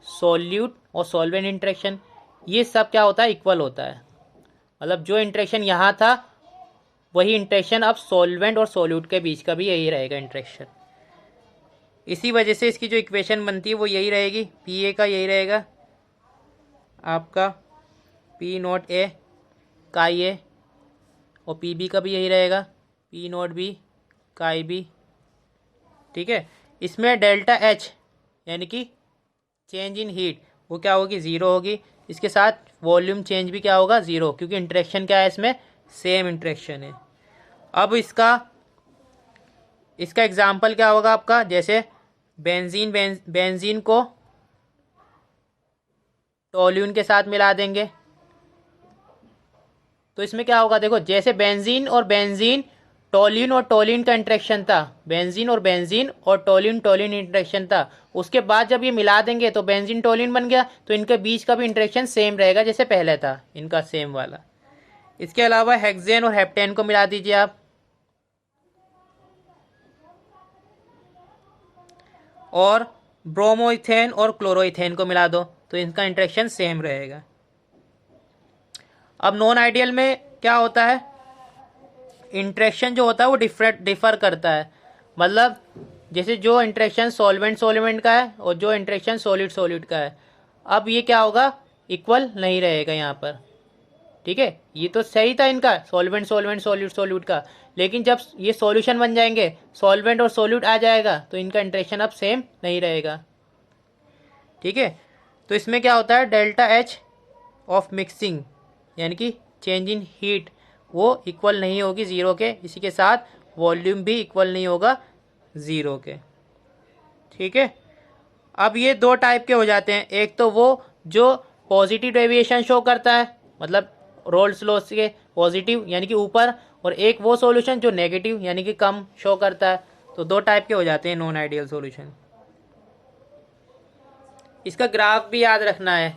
सॉल्यूट और सॉल्वेंट इंटरेक्शन। ये सब क्या होता है, इक्वल होता है, मतलब जो इंटरेक्शन यहाँ था वही इंटरेक्शन अब सॉल्वेंट और सॉल्यूट के बीच का भी यही रहेगा इंटरेक्शन। इसी वजह से इसकी जो इक्वेशन बनती है वो यही रहेगी, पी ए का यही रहेगा आपका पी नॉट ए काई ए, और पी बी का भी यही रहेगा पी नॉट बी काई बी। ठीक है, इसमें डेल्टा एच यानी कि चेंज इन हीट वो क्या होगी, ज़ीरो होगी। इसके साथ वॉल्यूम चेंज भी क्या होगा, ज़ीरो, क्योंकि इंटरेक्शन क्या है इसमें, सेम इंटरेक्शन है। अब इसका एग्जाम्पल क्या होगा आपका, जैसे बेंजीन को टोल्यून के साथ मिला देंगे तो इसमें क्या होगा, देखो जैसे बेंजीन टोल्यून और टोल्यून का इंटरेक्शन था, बेंजीन और टोल्यून इंटरेक्शन था, उसके बाद जब ये मिला देंगे तो बेंजीन टोल्यून बन गया, तो इनके बीच का भी इंटरेक्शन सेम रहेगा जैसे पहले था इनका, सेम वाला। इसके अलावा हेक्सेन और हेप्टेन को मिला दीजिए आप, और ब्रोमोइथेन और क्लोरोइथेन को मिला दो तो इनका इंटरेक्शन सेम रहेगा। अब नॉन आइडियल में क्या होता है, इंटरेक्शन जो होता है वो डिफर करता है, मतलब जैसे जो इंटरेक्शन सॉल्वेंट का है और जो इंटरेक्शन सॉलिड का है, अब ये क्या होगा, इक्वल नहीं रहेगा यहाँ पर। ठीक है, ये तो सही था इनका सॉल्वेंट सॉल्यूट का, लेकिन जब ये सॉल्यूशन बन जाएंगे, सॉल्वेंट और सॉल्यूट आ जाएगा तो इनका इंटरेक्शन अब सेम नहीं रहेगा। ठीक है, तो इसमें क्या होता है, डेल्टा एच ऑफ मिक्सिंग यानी कि चेंज इन हीट वो इक्वल नहीं होगी ज़ीरो के, इसी के साथ वॉल्यूम भी इक्वल नहीं होगा ज़ीरो के। ठीक है, अब ये दो टाइप के हो जाते हैं, एक तो वो जो पॉजिटिव डेविएशन शो करता है, मतलब रोल्स लॉ के पॉजिटिव यानी कि ऊपर, और एक वो सॉल्यूशन जो नेगेटिव यानी कि कम शो करता है। तो दो टाइप के हो जाते हैं नॉन आइडियल सॉल्यूशन। इसका ग्राफ भी याद रखना है,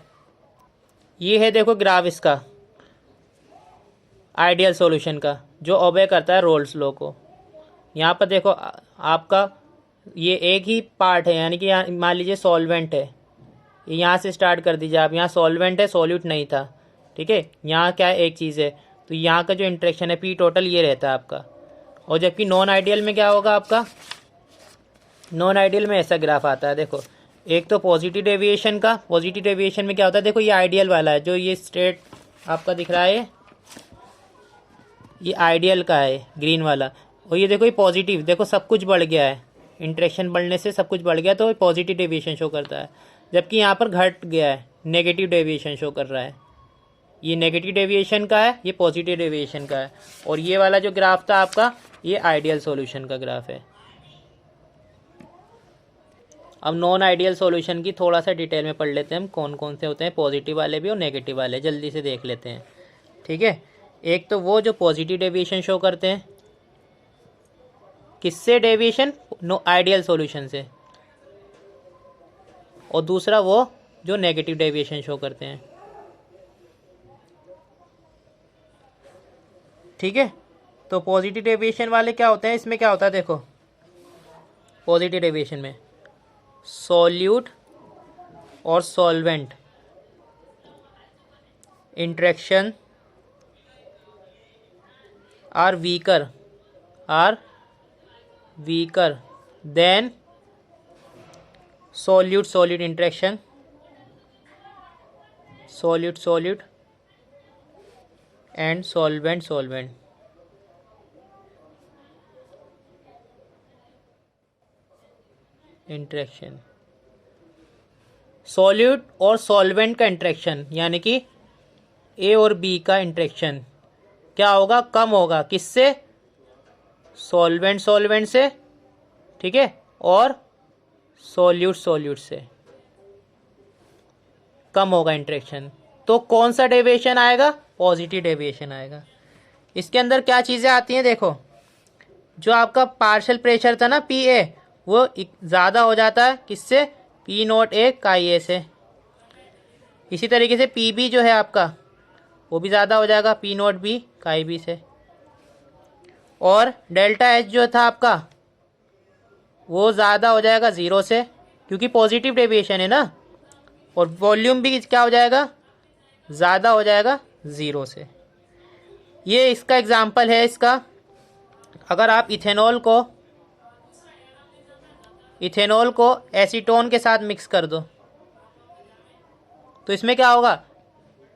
ये है देखो ग्राफ इसका आइडियल सॉल्यूशन का जो ओबे करता है रोल्स लॉ को। यहाँ पर देखो आपका ये एक ही पार्ट है, यानी कि यहाँ मान लीजिए सॉल्वेंट है, यहाँ से स्टार्ट कर दीजिए आप, यहाँ सॉल्वेंट है सॉल्यूट नहीं था। ठीक है, यहाँ क्या है, एक चीज़ है, तो यहाँ का जो इंटरेक्शन है पी टोटल ये रहता है आपका। और जबकि नॉन आइडियल में क्या होगा आपका, नॉन आइडियल में ऐसा ग्राफ आता है, देखो एक तो पॉजिटिव डेविएशन का, पॉजिटिव डेविएशन में क्या होता है, देखो ये आइडियल वाला है जो ये स्ट्रेट आपका दिख रहा है, ये आइडियल का है ग्रीन वाला, और ये देखो ये पॉजिटिव, देखो सब कुछ बढ़ गया है, इंटरेक्शन बढ़ने से सब कुछ बढ़ गया तो पॉजिटिव डेविएशन शो करता है। जबकि यहाँ पर घट गया है, नेगेटिव डेविएशन शो कर रहा है, ये नेगेटिव डेविएशन का है, ये पॉजिटिव डेविएशन का है। और ये वाला जो ग्राफ था आपका, ये आइडियल सॉल्यूशन का ग्राफ है। अब नॉन आइडियल सॉल्यूशन की थोड़ा सा डिटेल में पढ़ लेते हैं हम, कौन कौन से होते हैं, पॉजिटिव वाले भी और नेगेटिव वाले, जल्दी से देख लेते हैं। ठीक है, एक तो वो जो पॉजिटिव डेविएशन शो करते हैं, किससे डेविएशन, नो आइडियल सॉल्यूशन से, और दूसरा वो जो नेगेटिव डेविएशन शो करते हैं। ठीक है, तो पॉजिटिव डेविएशन वाले क्या होते हैं, इसमें क्या होता है देखो, पॉजिटिव डेविएशन में सॉल्यूट और solvent interaction are weaker than solute solute interaction, solute and solvent interaction. Solute और सॉल्वेंट का इंट्रैक्शन यानी कि ए और बी का इंट्रैक्शन क्या होगा, कम होगा, किससे, सॉल्वेंट से, ठीक है, और सॉल्यूट से कम होगा इंट्रैक्शन। तो कौन सा डेविएशन आएगा, पॉजिटिव डेविएशन आएगा। इसके अंदर क्या चीज़ें आती हैं देखो, जो आपका पार्शियल प्रेशर था ना पी ए, वो ज़्यादा हो जाता है किससे, पी नॉट ए काई ए से। इसी तरीके से पी बी जो है आपका वो भी ज़्यादा हो जाएगा पी नॉट बी काई बी से। और डेल्टा एच जो था आपका वो ज़्यादा हो जाएगा ज़ीरो से, क्योंकि पॉजिटिव डेविएशन है ना। और वॉल्यूम भी क्या हो जाएगा, ज़्यादा हो जाएगा ज़ीरो से। ये इसका एग्जाम्पल है इसका, अगर आप इथेनॉल को एसीटोन के साथ मिक्स कर दो तो इसमें क्या होगा,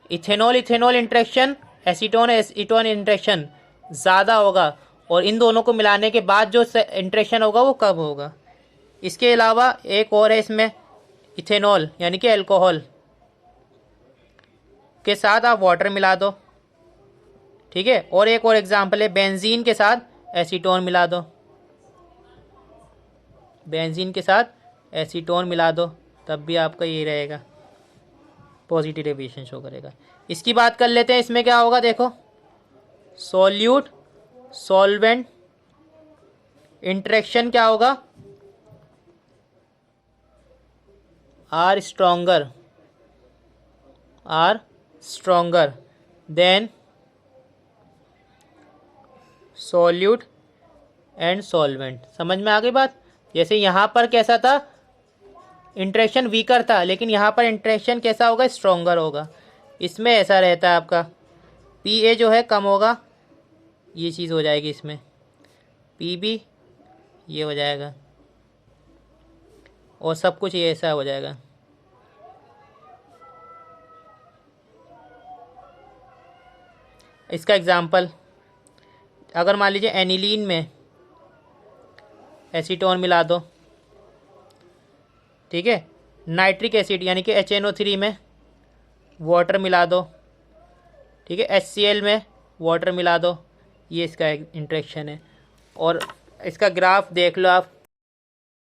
इथेनॉल इंट्रैक्शन, एसीटोन इंट्रैक्शन ज़्यादा होगा, और इन दोनों को मिलाने के बाद जो इंट्रैक्शन होगा वो कम होगा। इसके अलावा एक और है इसमें, इथेनॉल यानी कि अल्कोहल के साथ आप वाटर मिला दो, ठीक है। और एक और एग्जांपल है, बेंजीन के साथ एसीटोन मिला दो, बेंजीन के साथ एसीटोन मिला दो, तब भी आपका ये रहेगा, पॉजिटिव डेविएशन शो करेगा। इसकी बात कर लेते हैं, इसमें क्या होगा देखो, सॉल्यूट सॉल्वेंट इंटरेक्शन क्या होगा, are stronger than solute and solvent. समझ में आ गई बात। जैसे यहाँ पर कैसा था, इंटरेक्शन वीकर था, लेकिन यहाँ पर इंटरेक्शन कैसा होगा, स्ट्रोंगर होगा। इसमें ऐसा रहता है आपका, पी ए जो है कम होगा, ये चीज़ हो जाएगी इसमें, पी बी ये हो जाएगा, और सब कुछ ये ऐसा हो जाएगा। इसका एग्जांपल, अगर मान लीजिए एनिलीन में एसीटोन मिला दो, ठीक है, नाइट्रिक एसिड यानी कि HNO3 में वाटर मिला दो, ठीक है, HCl में वाटर मिला दो, ये इसका इंट्रैक्शन है। और इसका ग्राफ देख लो आप,